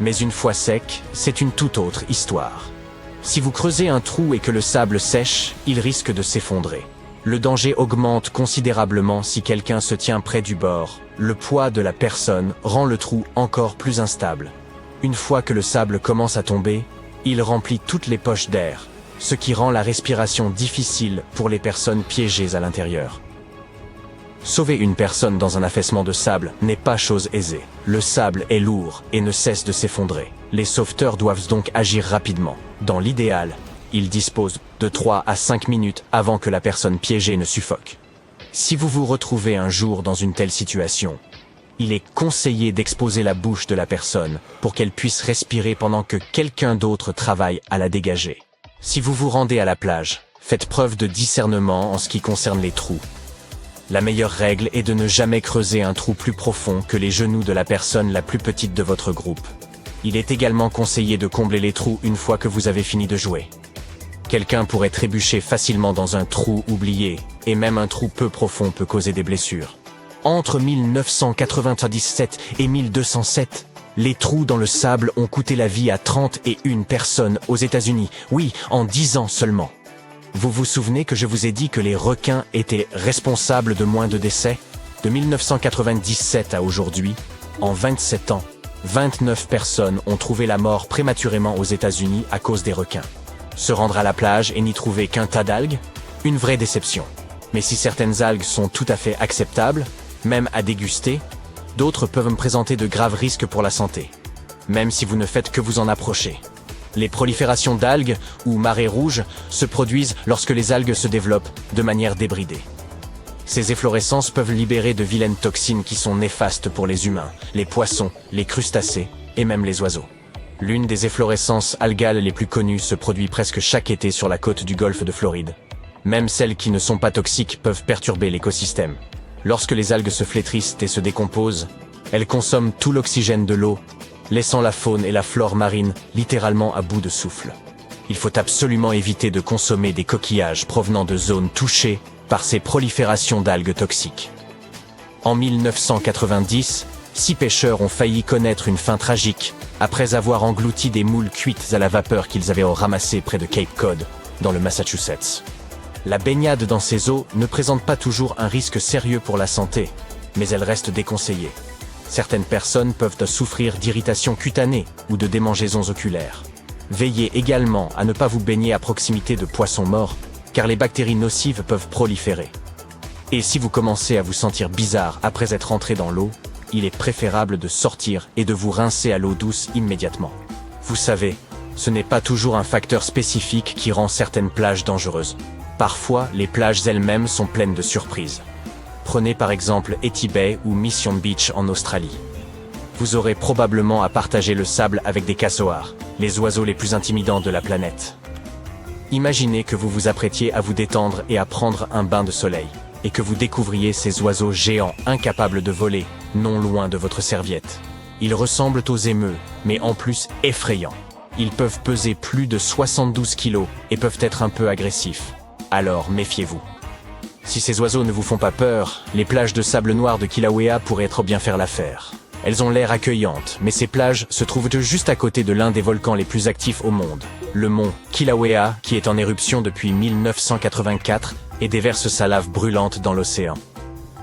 Mais une fois sec, c'est une toute autre histoire. Si vous creusez un trou et que le sable sèche, il risque de s'effondrer. Le danger augmente considérablement si quelqu'un se tient près du bord. Le poids de la personne rend le trou encore plus instable. Une fois que le sable commence à tomber, il remplit toutes les poches d'air, ce qui rend la respiration difficile pour les personnes piégées à l'intérieur. Sauver une personne dans un affaissement de sable n'est pas chose aisée. Le sable est lourd et ne cesse de s'effondrer. Les sauveteurs doivent donc agir rapidement. Dans l'idéal, ils disposent de 3 à 5 minutes avant que la personne piégée ne suffoque. Si vous vous retrouvez un jour dans une telle situation, il est conseillé d'exposer la bouche de la personne pour qu'elle puisse respirer pendant que quelqu'un d'autre travaille à la dégager. Si vous vous rendez à la plage, faites preuve de discernement en ce qui concerne les trous. La meilleure règle est de ne jamais creuser un trou plus profond que les genoux de la personne la plus petite de votre groupe. Il est également conseillé de combler les trous une fois que vous avez fini de jouer. Quelqu'un pourrait trébucher facilement dans un trou oublié, et même un trou peu profond peut causer des blessures. Entre 1997 et 1207, les trous dans le sable ont coûté la vie à 31 personnes aux États-Unis. Oui, en 10 ans seulement. Vous vous souvenez que je vous ai dit que les requins étaient responsables de moins de décès? De 1997 à aujourd'hui, en 27 ans, 29 personnes ont trouvé la mort prématurément aux États-Unis à cause des requins. Se rendre à la plage et n'y trouver qu'un tas d'algues? Une vraie déception. Mais si certaines algues sont tout à fait acceptables, même à déguster, d'autres peuvent me présenter de graves risques pour la santé, même si vous ne faites que vous en approcher. Les proliférations d'algues, ou marées rouges, se produisent lorsque les algues se développent de manière débridée. Ces efflorescences peuvent libérer de vilaines toxines qui sont néfastes pour les humains, les poissons, les crustacés et même les oiseaux. L'une des efflorescences algales les plus connues se produit presque chaque été sur la côte du golfe de Floride. Même celles qui ne sont pas toxiques peuvent perturber l'écosystème. Lorsque les algues se flétrissent et se décomposent, elles consomment tout l'oxygène de l'eau, laissant la faune et la flore marine littéralement à bout de souffle. Il faut absolument éviter de consommer des coquillages provenant de zones touchées par ces proliférations d'algues toxiques. En 1990, 6 pêcheurs ont failli connaître une fin tragique après avoir englouti des moules cuites à la vapeur qu'ils avaient ramassées près de Cape Cod, dans le Massachusetts. La baignade dans ces eaux ne présente pas toujours un risque sérieux pour la santé, mais elle reste déconseillée. Certaines personnes peuvent souffrir d'irritations cutanées ou de démangeaisons oculaires. Veillez également à ne pas vous baigner à proximité de poissons morts, car les bactéries nocives peuvent proliférer. Et si vous commencez à vous sentir bizarre après être entré dans l'eau, il est préférable de sortir et de vous rincer à l'eau douce immédiatement. Vous savez, ce n'est pas toujours un facteur spécifique qui rend certaines plages dangereuses. Parfois, les plages elles-mêmes sont pleines de surprises. Prenez par exemple Etty Bay ou Mission Beach en Australie. Vous aurez probablement à partager le sable avec des cassoars, les oiseaux les plus intimidants de la planète. Imaginez que vous vous apprêtiez à vous détendre et à prendre un bain de soleil, et que vous découvriez ces oiseaux géants incapables de voler, non loin de votre serviette. Ils ressemblent aux émeus, mais en plus effrayants. Ils peuvent peser plus de 72 kilos et peuvent être un peu agressifs. Alors méfiez-vous. Si ces oiseaux ne vous font pas peur, les plages de sable noir de Kilauea pourraient trop bien faire l'affaire. Elles ont l'air accueillantes, mais ces plages se trouvent juste à côté de l'un des volcans les plus actifs au monde, le mont Kilauea, qui est en éruption depuis 1984 et déverse sa lave brûlante dans l'océan.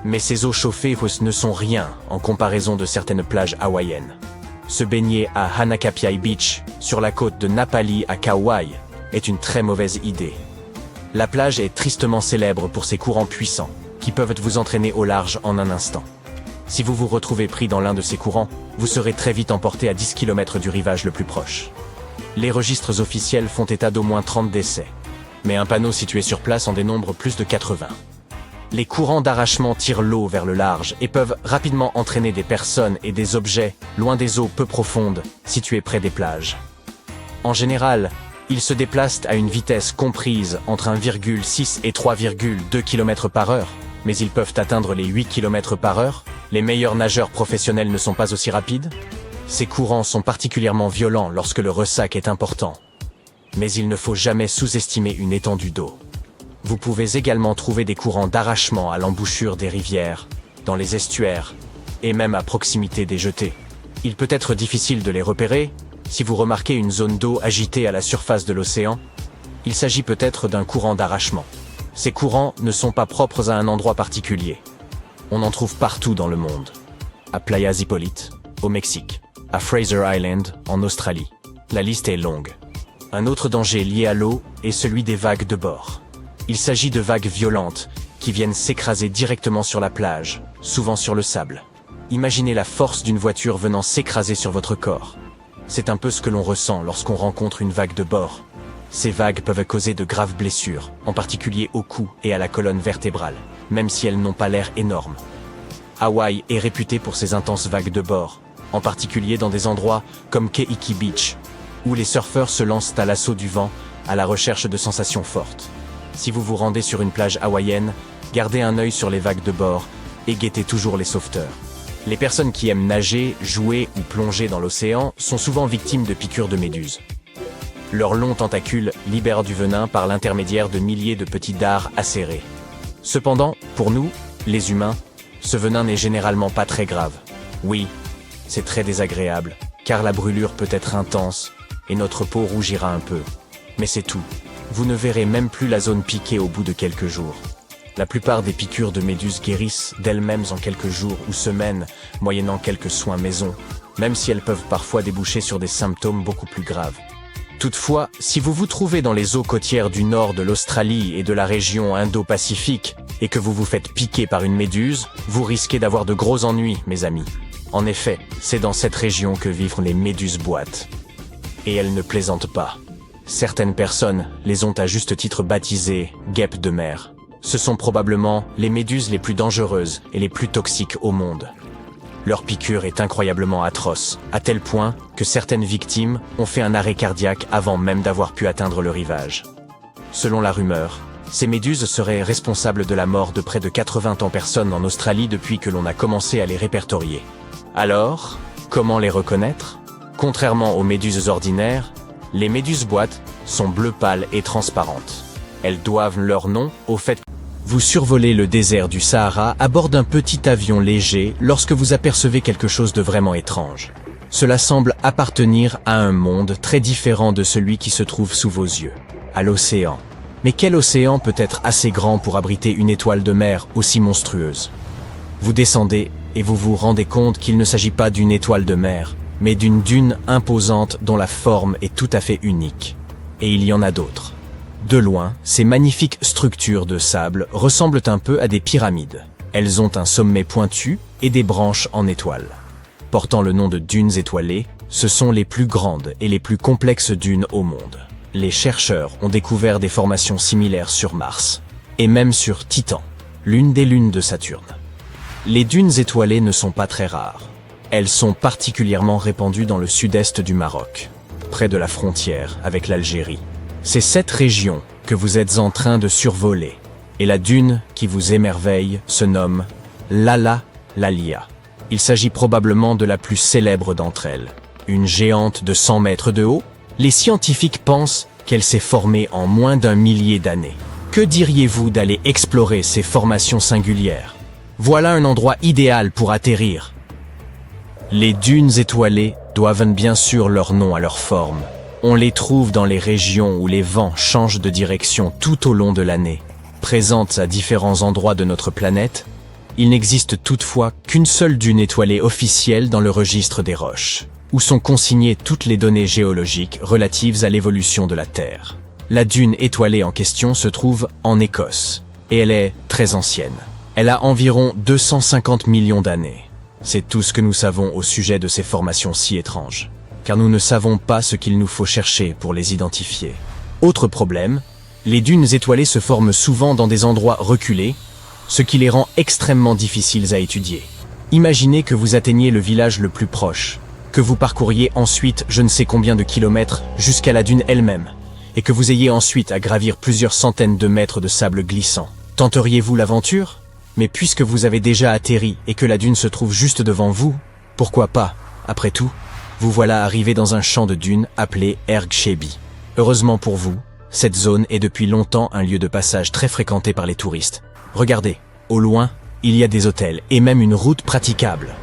Mais ces eaux chauffées ne sont rien en comparaison de certaines plages hawaïennes. Se baigner à Hanakapiai Beach, sur la côte de Napali à Kauai, est une très mauvaise idée. La plage est tristement célèbre pour ses courants puissants, qui peuvent vous entraîner au large en un instant. Si vous vous retrouvez pris dans l'un de ces courants, vous serez très vite emporté à 10 km du rivage le plus proche. Les registres officiels font état d'au moins 30 décès, mais un panneau situé sur place en dénombre plus de 80. Les courants d'arrachement tirent l'eau vers le large et peuvent rapidement entraîner des personnes et des objets loin des eaux peu profondes situées près des plages. En général, ils se déplacent à une vitesse comprise entre 1,6 et 3,2 km par heure, mais ils peuvent atteindre les 8 km par heure. Les meilleurs nageurs professionnels ne sont pas aussi rapides. Ces courants sont particulièrement violents lorsque le ressac est important. Mais il ne faut jamais sous-estimer une étendue d'eau. Vous pouvez également trouver des courants d'arrachement à l'embouchure des rivières, dans les estuaires, et même à proximité des jetées. Il peut être difficile de les repérer. Si vous remarquez une zone d'eau agitée à la surface de l'océan, il s'agit peut-être d'un courant d'arrachement. Ces courants ne sont pas propres à un endroit particulier. On en trouve partout dans le monde. À Playa Zipolite, au Mexique, à Fraser Island, en Australie. La liste est longue. Un autre danger lié à l'eau est celui des vagues de bord. Il s'agit de vagues violentes qui viennent s'écraser directement sur la plage, souvent sur le sable. Imaginez la force d'une voiture venant s'écraser sur votre corps. C'est un peu ce que l'on ressent lorsqu'on rencontre une vague de bord. Ces vagues peuvent causer de graves blessures, en particulier au cou et à la colonne vertébrale, même si elles n'ont pas l'air énormes. Hawaï est réputé pour ses intenses vagues de bord, en particulier dans des endroits comme Keiki Beach, où les surfeurs se lancent à l'assaut du vent à la recherche de sensations fortes. Si vous vous rendez sur une plage hawaïenne, gardez un œil sur les vagues de bord et guettez toujours les sauveteurs. Les personnes qui aiment nager, jouer ou plonger dans l'océan sont souvent victimes de piqûres de méduses. Leurs longs tentacules libèrent du venin par l'intermédiaire de milliers de petits dards acérés. Cependant, pour nous, les humains, ce venin n'est généralement pas très grave. Oui, c'est très désagréable, car la brûlure peut être intense et notre peau rougira un peu. Mais c'est tout. Vous ne verrez même plus la zone piquée au bout de quelques jours. La plupart des piqûres de méduses guérissent d'elles-mêmes en quelques jours ou semaines, moyennant quelques soins maison, même si elles peuvent parfois déboucher sur des symptômes beaucoup plus graves. Toutefois, si vous vous trouvez dans les eaux côtières du nord de l'Australie et de la région Indo-Pacifique et que vous vous faites piquer par une méduse, vous risquez d'avoir de gros ennuis, mes amis. En effet, c'est dans cette région que vivent les méduses boîtes. Et elles ne plaisantent pas. Certaines personnes les ont à juste titre baptisées guêpes de mer. Ce sont probablement les méduses les plus dangereuses et les plus toxiques au monde. Leur piqûre est incroyablement atroce, à tel point que certaines victimes ont fait un arrêt cardiaque avant même d'avoir pu atteindre le rivage. Selon la rumeur, ces méduses seraient responsables de la mort de près de 80 personnes en Australie depuis que l'on a commencé à les répertorier. Alors, comment les reconnaître? Contrairement aux méduses ordinaires, les méduses boîtes sont bleu pâle et transparentes. Elles doivent leur nom au fait que vous survolez le désert du Sahara à bord d'un petit avion léger lorsque vous apercevez quelque chose de vraiment étrange. Cela semble appartenir à un monde très différent de celui qui se trouve sous vos yeux, à l'océan. Mais quel océan peut être assez grand pour abriter une étoile de mer aussi monstrueuse? Vous descendez et vous vous rendez compte qu'il ne s'agit pas d'une étoile de mer, mais d'une dune imposante dont la forme est tout à fait unique. Et il y en a d'autres. De loin, ces magnifiques structures de sable ressemblent un peu à des pyramides. Elles ont un sommet pointu et des branches en étoile. Portant le nom de dunes étoilées, ce sont les plus grandes et les plus complexes dunes au monde. Les chercheurs ont découvert des formations similaires sur Mars, et même sur Titan, l'une des lunes de Saturne. Les dunes étoilées ne sont pas très rares. Elles sont particulièrement répandues dans le sud-est du Maroc, près de la frontière avec l'Algérie. C'est cette région que vous êtes en train de survoler, et la dune qui vous émerveille se nomme Lala Lalia. Il s'agit probablement de la plus célèbre d'entre elles. Une géante de 100 mètres de haut, les scientifiques pensent qu'elle s'est formée en moins d'1 millier d'années. Que diriez-vous d'aller explorer ces formations singulières? Voilà un endroit idéal pour atterrir. Les dunes étoilées doivent bien sûr leur nom à leur forme. On les trouve dans les régions où les vents changent de direction tout au long de l'année. Présentes à différents endroits de notre planète, il n'existe toutefois qu'une seule dune étoilée officielle dans le registre des roches, où sont consignées toutes les données géologiques relatives à l'évolution de la Terre. La dune étoilée en question se trouve en Écosse, et elle est très ancienne. Elle a environ 250 millions d'années. C'est tout ce que nous savons au sujet de ces formations si étranges, car nous ne savons pas ce qu'il nous faut chercher pour les identifier. Autre problème, les dunes étoilées se forment souvent dans des endroits reculés, ce qui les rend extrêmement difficiles à étudier. Imaginez que vous atteigniez le village le plus proche, que vous parcouriez ensuite je ne sais combien de kilomètres jusqu'à la dune elle-même, et que vous ayez ensuite à gravir plusieurs centaines de mètres de sable glissant. Tenteriez-vous l'aventure? Mais puisque vous avez déjà atterri et que la dune se trouve juste devant vous, pourquoi pas? Après tout, vous voilà arrivé dans un champ de dunes appelé Erg Shebi. Heureusement pour vous, cette zone est depuis longtemps un lieu de passage très fréquenté par les touristes. Regardez, au loin, il y a des hôtels et même une route praticable.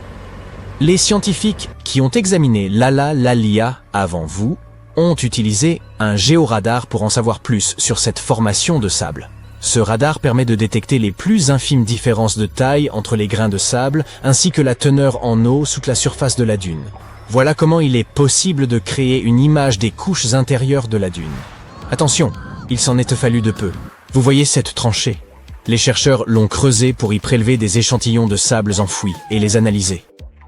Les scientifiques qui ont examiné Lala Lalia avant vous ont utilisé un géoradar pour en savoir plus sur cette formation de sable. Ce radar permet de détecter les plus infimes différences de taille entre les grains de sable ainsi que la teneur en eau sous la surface de la dune. Voilà comment il est possible de créer une image des couches intérieures de la dune. Attention, il s'en est fallu de peu. Vous voyez cette tranchée? Les chercheurs l'ont creusée pour y prélever des échantillons de sables enfouis et les analyser.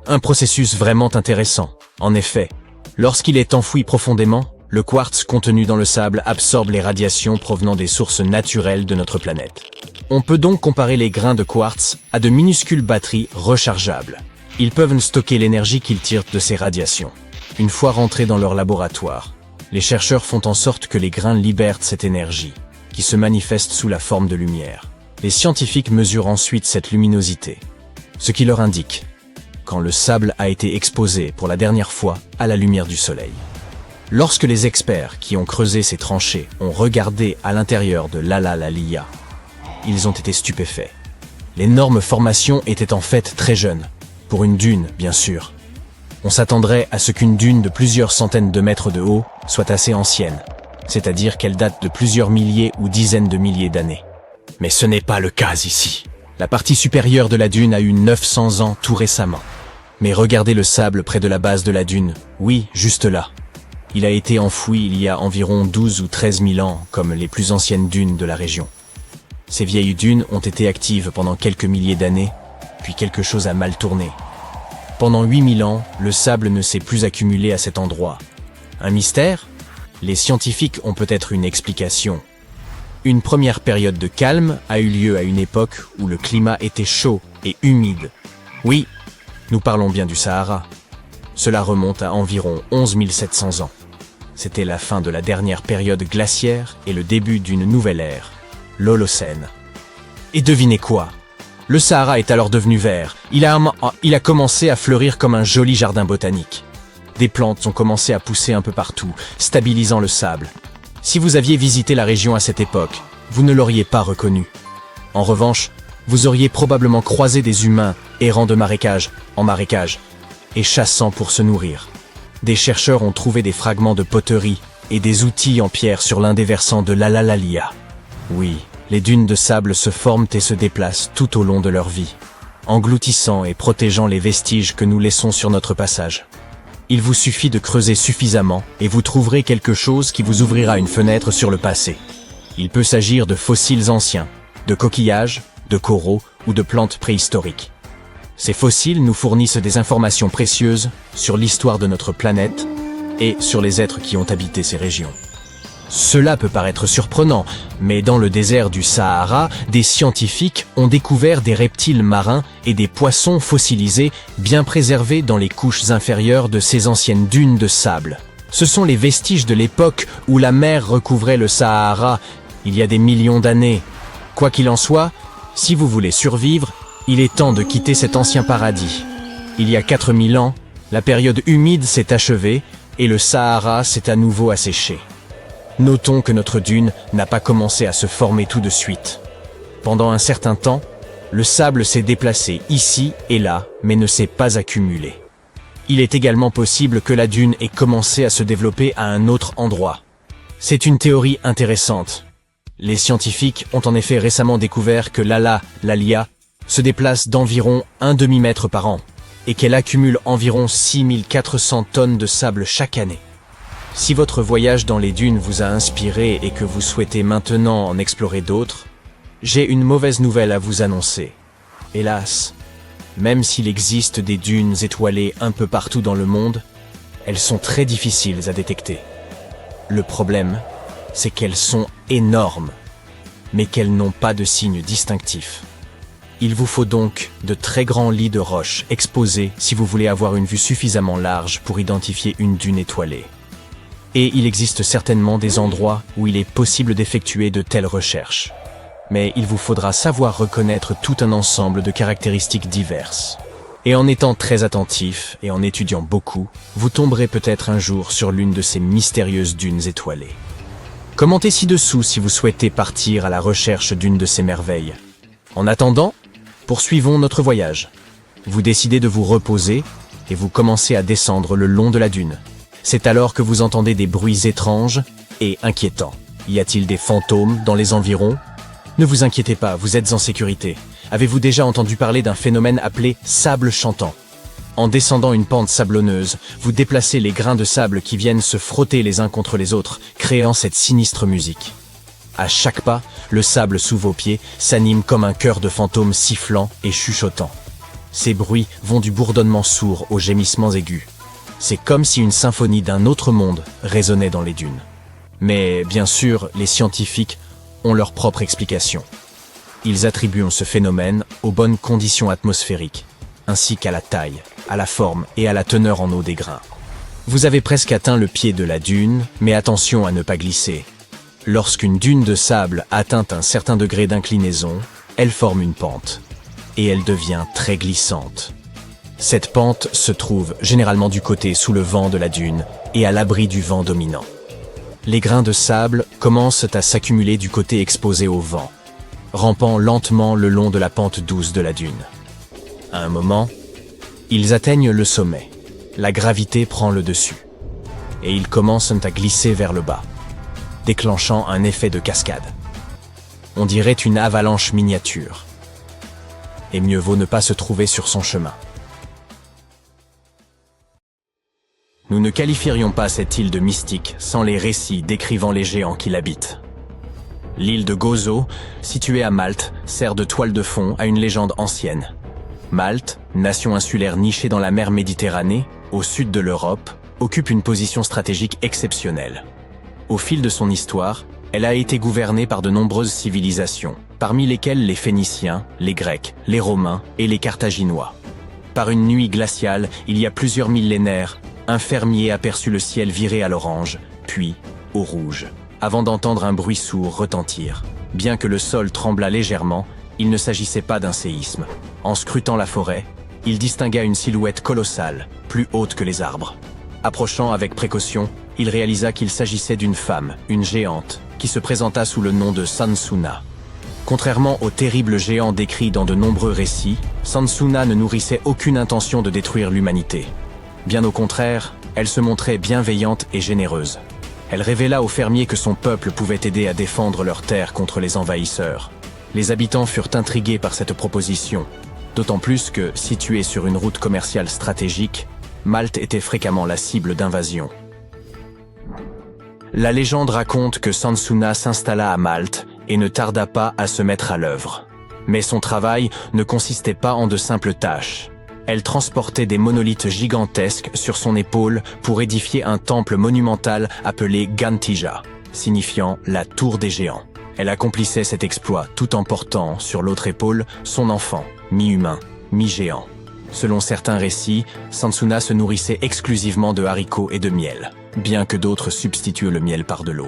Un processus vraiment intéressant. En effet, lorsqu'il est enfoui profondément, le quartz contenu dans le sable absorbe les radiations provenant des sources naturelles de notre planète. On peut donc comparer les grains de quartz à de minuscules batteries rechargeables. Ils peuvent stocker l'énergie qu'ils tirent de ces radiations. Une fois rentrés dans leur laboratoire, les chercheurs font en sorte que les grains libèrent cette énergie, qui se manifeste sous la forme de lumière. Les scientifiques mesurent ensuite cette luminosité, ce qui leur indique quand le sable a été exposé pour la dernière fois à la lumière du soleil. Lorsque les experts qui ont creusé ces tranchées ont regardé à l'intérieur de l'Alalalia, ils ont été stupéfaits. L'énorme formation était en fait très jeune, pour une dune bien sûr. On s'attendrait à ce qu'une dune de plusieurs centaines de mètres de haut soit assez ancienne, c'est-à-dire qu'elle date de plusieurs milliers ou dizaines de milliers d'années. Mais ce n'est pas le cas ici. La partie supérieure de la dune a eu 900 ans tout récemment. Mais regardez le sable près de la base de la dune, oui, juste là. Il a été enfoui il y a environ 12 ou 13 000 ans, comme les plus anciennes dunes de la région. Ces vieilles dunes ont été actives pendant quelques milliers d'années, puis quelque chose a mal tourné. Pendant 8000 ans, le sable ne s'est plus accumulé à cet endroit. Un mystère? Les scientifiques ont peut-être une explication. Une première période de calme a eu lieu à une époque où le climat était chaud et humide. Oui, nous parlons bien du Sahara. Cela remonte à environ 11 700 ans. C'était la fin de la dernière période glaciaire et le début d'une nouvelle ère, l'Holocène. Et devinez quoi? Le Sahara est alors devenu vert. Il a commencé à fleurir comme un joli jardin botanique. Des plantes ont commencé à pousser un peu partout, stabilisant le sable. Si vous aviez visité la région à cette époque, vous ne l'auriez pas reconnu. En revanche, vous auriez probablement croisé des humains errant de marécage en marécage et chassant pour se nourrir. Des chercheurs ont trouvé des fragments de poterie et des outils en pierre sur l'un des versants de l'Alalalia. Oui, les dunes de sable se forment et se déplacent tout au long de leur vie, engloutissant et protégeant les vestiges que nous laissons sur notre passage. Il vous suffit de creuser suffisamment et vous trouverez quelque chose qui vous ouvrira une fenêtre sur le passé. Il peut s'agir de fossiles anciens, de coquillages, de coraux ou de plantes préhistoriques. Ces fossiles nous fournissent des informations précieuses sur l'histoire de notre planète et sur les êtres qui ont habité ces régions. Cela peut paraître surprenant, mais dans le désert du Sahara, des scientifiques ont découvert des reptiles marins et des poissons fossilisés bien préservés dans les couches inférieures de ces anciennes dunes de sable. Ce sont les vestiges de l'époque où la mer recouvrait le Sahara il y a des millions d'années. Quoi qu'il en soit, si vous voulez survivre, il est temps de quitter cet ancien paradis. Il y a 4000 ans, la période humide s'est achevée et le Sahara s'est à nouveau asséché. Notons que notre dune n'a pas commencé à se former tout de suite. Pendant un certain temps, le sable s'est déplacé ici et là, mais ne s'est pas accumulé. Il est également possible que la dune ait commencé à se développer à un autre endroit. C'est une théorie intéressante. Les scientifiques ont en effet récemment découvert que l'Alalalia se déplace d'environ un demi-mètre par an et qu'elle accumule environ 6400 tonnes de sable chaque année. Si votre voyage dans les dunes vous a inspiré et que vous souhaitez maintenant en explorer d'autres, j'ai une mauvaise nouvelle à vous annoncer. Hélas, même s'il existe des dunes étoilées un peu partout dans le monde, elles sont très difficiles à détecter. Le problème, c'est qu'elles sont énormes, mais qu'elles n'ont pas de signes distinctifs. Il vous faut donc de très grands lits de roches exposés si vous voulez avoir une vue suffisamment large pour identifier une dune étoilée. Et il existe certainement des endroits où il est possible d'effectuer de telles recherches. Mais il vous faudra savoir reconnaître tout un ensemble de caractéristiques diverses. Et en étant très attentif et en étudiant beaucoup, vous tomberez peut-être un jour sur l'une de ces mystérieuses dunes étoilées. Commentez ci-dessous si vous souhaitez partir à la recherche d'une de ces merveilles. En attendant, poursuivons notre voyage. Vous décidez de vous reposer et vous commencez à descendre le long de la dune. C'est alors que vous entendez des bruits étranges et inquiétants. Y a-t-il des fantômes dans les environs? Ne vous inquiétez pas, vous êtes en sécurité. Avez-vous déjà entendu parler d'un phénomène appelé sable chantant? En descendant une pente sablonneuse, vous déplacez les grains de sable qui viennent se frotter les uns contre les autres, créant cette sinistre musique. À chaque pas, le sable sous vos pieds s'anime comme un chœur de fantômes sifflant et chuchotant. Ces bruits vont du bourdonnement sourd aux gémissements aigus. C'est comme si une symphonie d'un autre monde résonnait dans les dunes. Mais bien sûr, les scientifiques ont leur propre explication. Ils attribuent ce phénomène aux bonnes conditions atmosphériques, ainsi qu'à la taille, à la forme et à la teneur en eau des grains. Vous avez presque atteint le pied de la dune, mais attention à ne pas glisser. Lorsqu'une dune de sable atteint un certain degré d'inclinaison, elle forme une pente, et elle devient très glissante. Cette pente se trouve généralement du côté sous le vent de la dune et à l'abri du vent dominant. Les grains de sable commencent à s'accumuler du côté exposé au vent, rampant lentement le long de la pente douce de la dune. À un moment, ils atteignent le sommet. La gravité prend le dessus, et ils commencent à glisser vers le bas, déclenchant un effet de cascade. On dirait une avalanche miniature, et mieux vaut ne pas se trouver sur son chemin. Nous ne qualifierions pas cette île de mystique sans les récits décrivant les géants qui l'habitent. L'île de Gozo, située à Malte, sert de toile de fond à une légende ancienne. Malte, nation insulaire nichée dans la mer Méditerranée, au sud de l'Europe, occupe une position stratégique exceptionnelle. Au fil de son histoire, elle a été gouvernée par de nombreuses civilisations, parmi lesquelles les Phéniciens, les Grecs, les Romains et les Carthaginois. Par une nuit glaciale, il y a plusieurs millénaires, un fermier aperçut le ciel virer à l'orange, puis au rouge, avant d'entendre un bruit sourd retentir. Bien que le sol tremblât légèrement, il ne s'agissait pas d'un séisme. En scrutant la forêt, il distingua une silhouette colossale, plus haute que les arbres. Approchant avec précaution, il réalisa qu'il s'agissait d'une femme, une géante, qui se présenta sous le nom de Sansuna. Contrairement aux terribles géants décrits dans de nombreux récits, Sansuna ne nourrissait aucune intention de détruire l'humanité. Bien au contraire, elle se montrait bienveillante et généreuse. Elle révéla aux fermiers que son peuple pouvait aider à défendre leurs terres contre les envahisseurs. Les habitants furent intrigués par cette proposition, d'autant plus que, située sur une route commerciale stratégique, Malte était fréquemment la cible d'invasions. La légende raconte que Sansuna s'installa à Malte et ne tarda pas à se mettre à l'œuvre. Mais son travail ne consistait pas en de simples tâches. Elle transportait des monolithes gigantesques sur son épaule pour édifier un temple monumental appelé Gantija, signifiant la tour des géants. Elle accomplissait cet exploit tout en portant sur l'autre épaule son enfant, mi-humain, mi-géant. Selon certains récits, Sansuna se nourrissait exclusivement de haricots et de miel, bien que d'autres substituent le miel par de l'eau.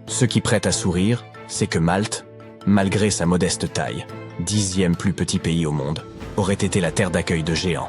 Ce qui prête à sourire, c'est que Malte, malgré sa modeste taille, 10e plus petit pays au monde, aurait été la terre d'accueil de géants.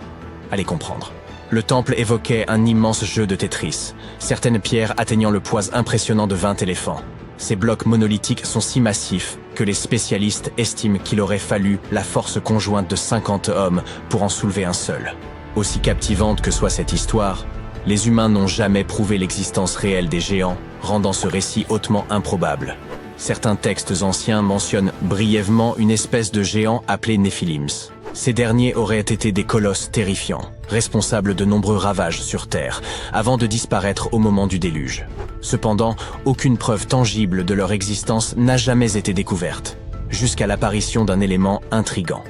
Allez comprendre. Le temple évoquait un immense jeu de Tetris, certaines pierres atteignant le poids impressionnant de 20 éléphants. Ces blocs monolithiques sont si massifs que les spécialistes estiment qu'il aurait fallu la force conjointe de 50 hommes pour en soulever un seul. Aussi captivante que soit cette histoire, les humains n'ont jamais prouvé l'existence réelle des géants, rendant ce récit hautement improbable. Certains textes anciens mentionnent brièvement une espèce de géant appelé Néphilims. Ces derniers auraient été des colosses terrifiants, responsables de nombreux ravages sur Terre, avant de disparaître au moment du déluge. Cependant, aucune preuve tangible de leur existence n'a jamais été découverte, jusqu'à l'apparition d'un élément intrigant.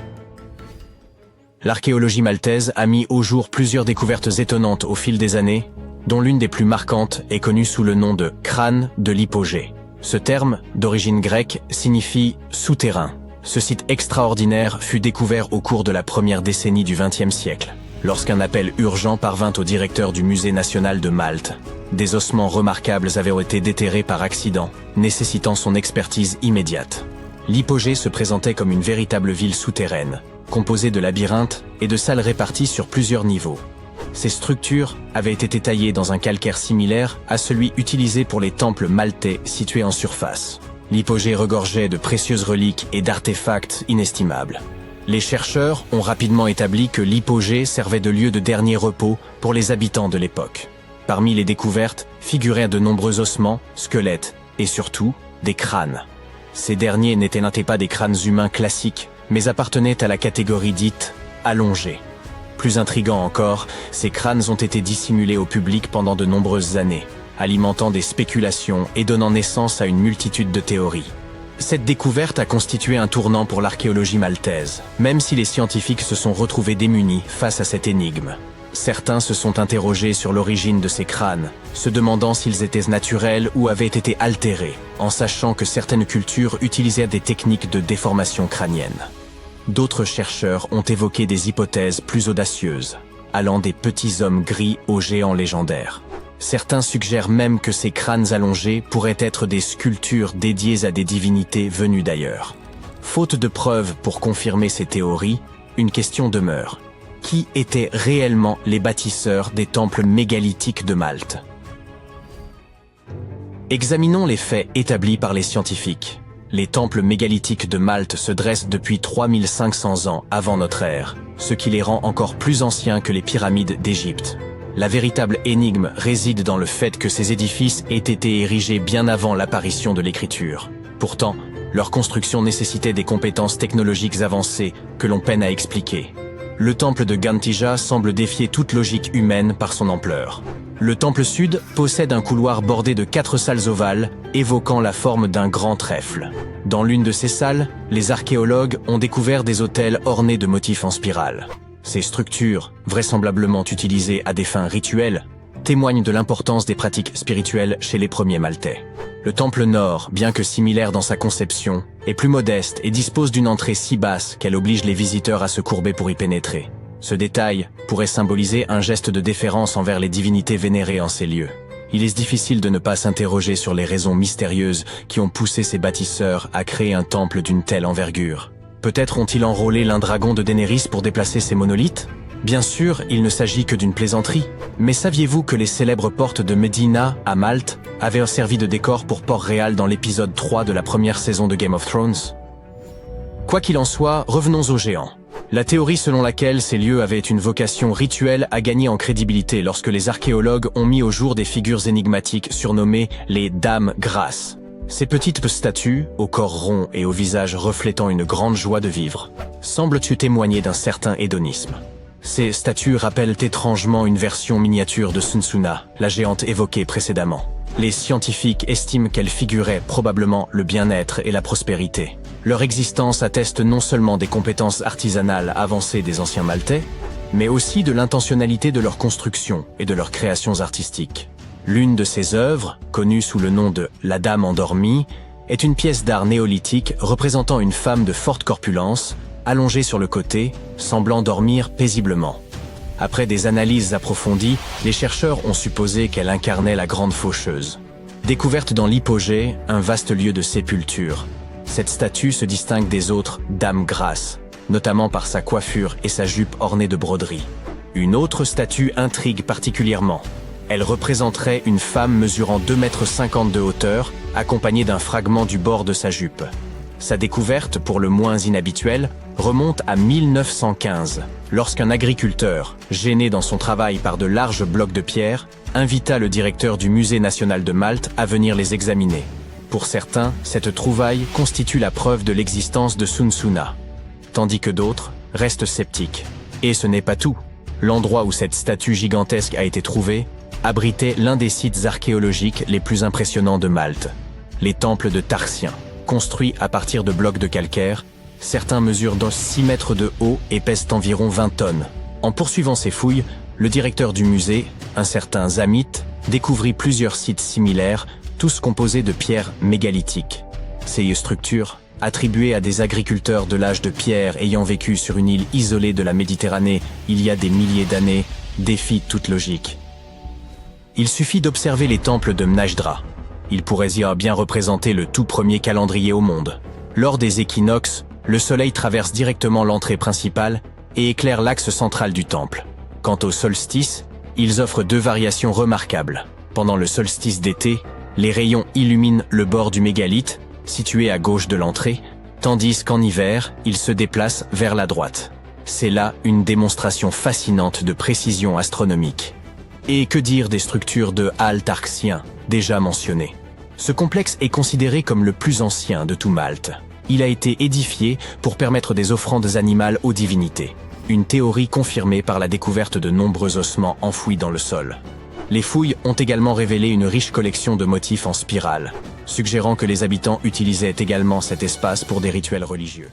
L'archéologie maltaise a mis au jour plusieurs découvertes étonnantes au fil des années, dont l'une des plus marquantes est connue sous le nom de crâne de l'hypogée. Ce terme, d'origine grecque, signifie « souterrain ». Ce site extraordinaire fut découvert au cours de la première décennie du XXe siècle, lorsqu'un appel urgent parvint au directeur du Musée national de Malte. Des ossements remarquables avaient été déterrés par accident, nécessitant son expertise immédiate. L'hypogée se présentait comme une véritable ville souterraine, composée de labyrinthes et de salles réparties sur plusieurs niveaux. Ces structures avaient été taillées dans un calcaire similaire à celui utilisé pour les temples maltais situés en surface. L'hypogée regorgeait de précieuses reliques et d'artefacts inestimables. Les chercheurs ont rapidement établi que l'hypogée servait de lieu de dernier repos pour les habitants de l'époque. Parmi les découvertes figuraient de nombreux ossements, squelettes et surtout des crânes. Ces derniers n'étaient pas des crânes humains classiques, mais appartenaient à la catégorie dite allongée. Plus intriguant encore, ces crânes ont été dissimulés au public pendant de nombreuses années, alimentant des spéculations et donnant naissance à une multitude de théories. Cette découverte a constitué un tournant pour l'archéologie maltaise, même si les scientifiques se sont retrouvés démunis face à cette énigme. Certains se sont interrogés sur l'origine de ces crânes, se demandant s'ils étaient naturels ou avaient été altérés, en sachant que certaines cultures utilisaient des techniques de déformation crânienne. D'autres chercheurs ont évoqué des hypothèses plus audacieuses, allant des petits hommes gris aux géants légendaires. Certains suggèrent même que ces crânes allongés pourraient être des sculptures dédiées à des divinités venues d'ailleurs. Faute de preuves pour confirmer ces théories, une question demeure. qui étaient réellement les bâtisseurs des temples mégalithiques de Malte. Examinons les faits établis par les scientifiques. Les temples mégalithiques de Malte se dressent depuis 3500 ans avant notre ère, ce qui les rend encore plus anciens que les pyramides d'Égypte. La véritable énigme réside dans le fait que ces édifices aient été érigés bien avant l'apparition de l'écriture. Pourtant, leur construction nécessitait des compétences technologiques avancées que l'on peine à expliquer. Le temple de Gantija semble défier toute logique humaine par son ampleur. Le temple sud possède un couloir bordé de 4 salles ovales, évoquant la forme d'un grand trèfle. Dans l'une de ces salles, les archéologues ont découvert des autels ornés de motifs en spirale. Ces structures, vraisemblablement utilisées à des fins rituelles, témoignent de l'importance des pratiques spirituelles chez les premiers Maltais. Le temple nord, bien que similaire dans sa conception, est plus modeste et dispose d'une entrée si basse qu'elle oblige les visiteurs à se courber pour y pénétrer. Ce détail pourrait symboliser un geste de déférence envers les divinités vénérées en ces lieux. Il est difficile de ne pas s'interroger sur les raisons mystérieuses qui ont poussé ces bâtisseurs à créer un temple d'une telle envergure. Peut-être ont-ils enrôlé l'un dragon de Daenerys pour déplacer ces monolithes? Bien sûr, il ne s'agit que d'une plaisanterie. Mais saviez-vous que les célèbres portes de Medina, à Malte, avaient servi de décor pour Port-Réal dans l'épisode 3 de la première saison de Game of Thrones? Quoi qu'il en soit, revenons aux géants. La théorie selon laquelle ces lieux avaient une vocation rituelle a gagné en crédibilité lorsque les archéologues ont mis au jour des figures énigmatiques surnommées les Dames Grasses. Ces petites statues, au corps rond et au visage reflétant une grande joie de vivre, semblent témoigner d'un certain hédonisme. Ces statues rappellent étrangement une version miniature de Sunsuna, la géante évoquée précédemment. Les scientifiques estiment qu'elles figuraient probablement le bien-être et la prospérité. Leur existence atteste non seulement des compétences artisanales avancées des anciens Maltais, mais aussi de l'intentionnalité de leur construction et de leurs créations artistiques. L'une de ces œuvres, connue sous le nom de « La Dame endormie », est une pièce d'art néolithique représentant une femme de forte corpulence, allongée sur le côté, semblant dormir paisiblement. Après des analyses approfondies, les chercheurs ont supposé qu'elle incarnait la grande faucheuse. Découverte dans l'hypogée, un vaste lieu de sépulture, cette statue se distingue des autres Dames Grasses, notamment par sa coiffure et sa jupe ornée de broderies. Une autre statue intrigue particulièrement. Elle représenterait une femme mesurant 2,50 m de hauteur, accompagnée d'un fragment du bord de sa jupe. Sa découverte, pour le moins inhabituelle, remonte à 1915, lorsqu'un agriculteur, gêné dans son travail par de larges blocs de pierre, invita le directeur du Musée national de Malte à venir les examiner. Pour certains, cette trouvaille constitue la preuve de l'existence de Sunsuna, tandis que d'autres restent sceptiques. Et ce n'est pas tout. L'endroit où cette statue gigantesque a été trouvée abritait l'un des sites archéologiques les plus impressionnants de Malte, les temples de Tarsien. Construits à partir de blocs de calcaire, certains mesurent dans 6 mètres de haut et pèsent environ 20 tonnes. En poursuivant ces fouilles, le directeur du musée, un certain Zamit, découvrit plusieurs sites similaires, tous composés de pierres mégalithiques. Ces structures, attribuées à des agriculteurs de l'âge de pierre ayant vécu sur une île isolée de la Méditerranée il y a des milliers d'années, défient toute logique. Il suffit d'observer les temples de Mnajdra. Il pourrait y bien représenter le tout premier calendrier au monde. Lors des équinoxes, le soleil traverse directement l'entrée principale et éclaire l'axe central du temple. Quant aux solstices, ils offrent 2 variations remarquables. Pendant le solstice d'été, les rayons illuminent le bord du mégalithe, situé à gauche de l'entrée, tandis qu'en hiver, ils se déplacent vers la droite. C'est là une démonstration fascinante de précision astronomique. Et que dire des structures de Al-Tarxien, déjà mentionnées? Ce complexe est considéré comme le plus ancien de tout Malte. Il a été édifié pour permettre des offrandes animales aux divinités. Une théorie confirmée par la découverte de nombreux ossements enfouis dans le sol. Les fouilles ont également révélé une riche collection de motifs en spirale, suggérant que les habitants utilisaient également cet espace pour des rituels religieux.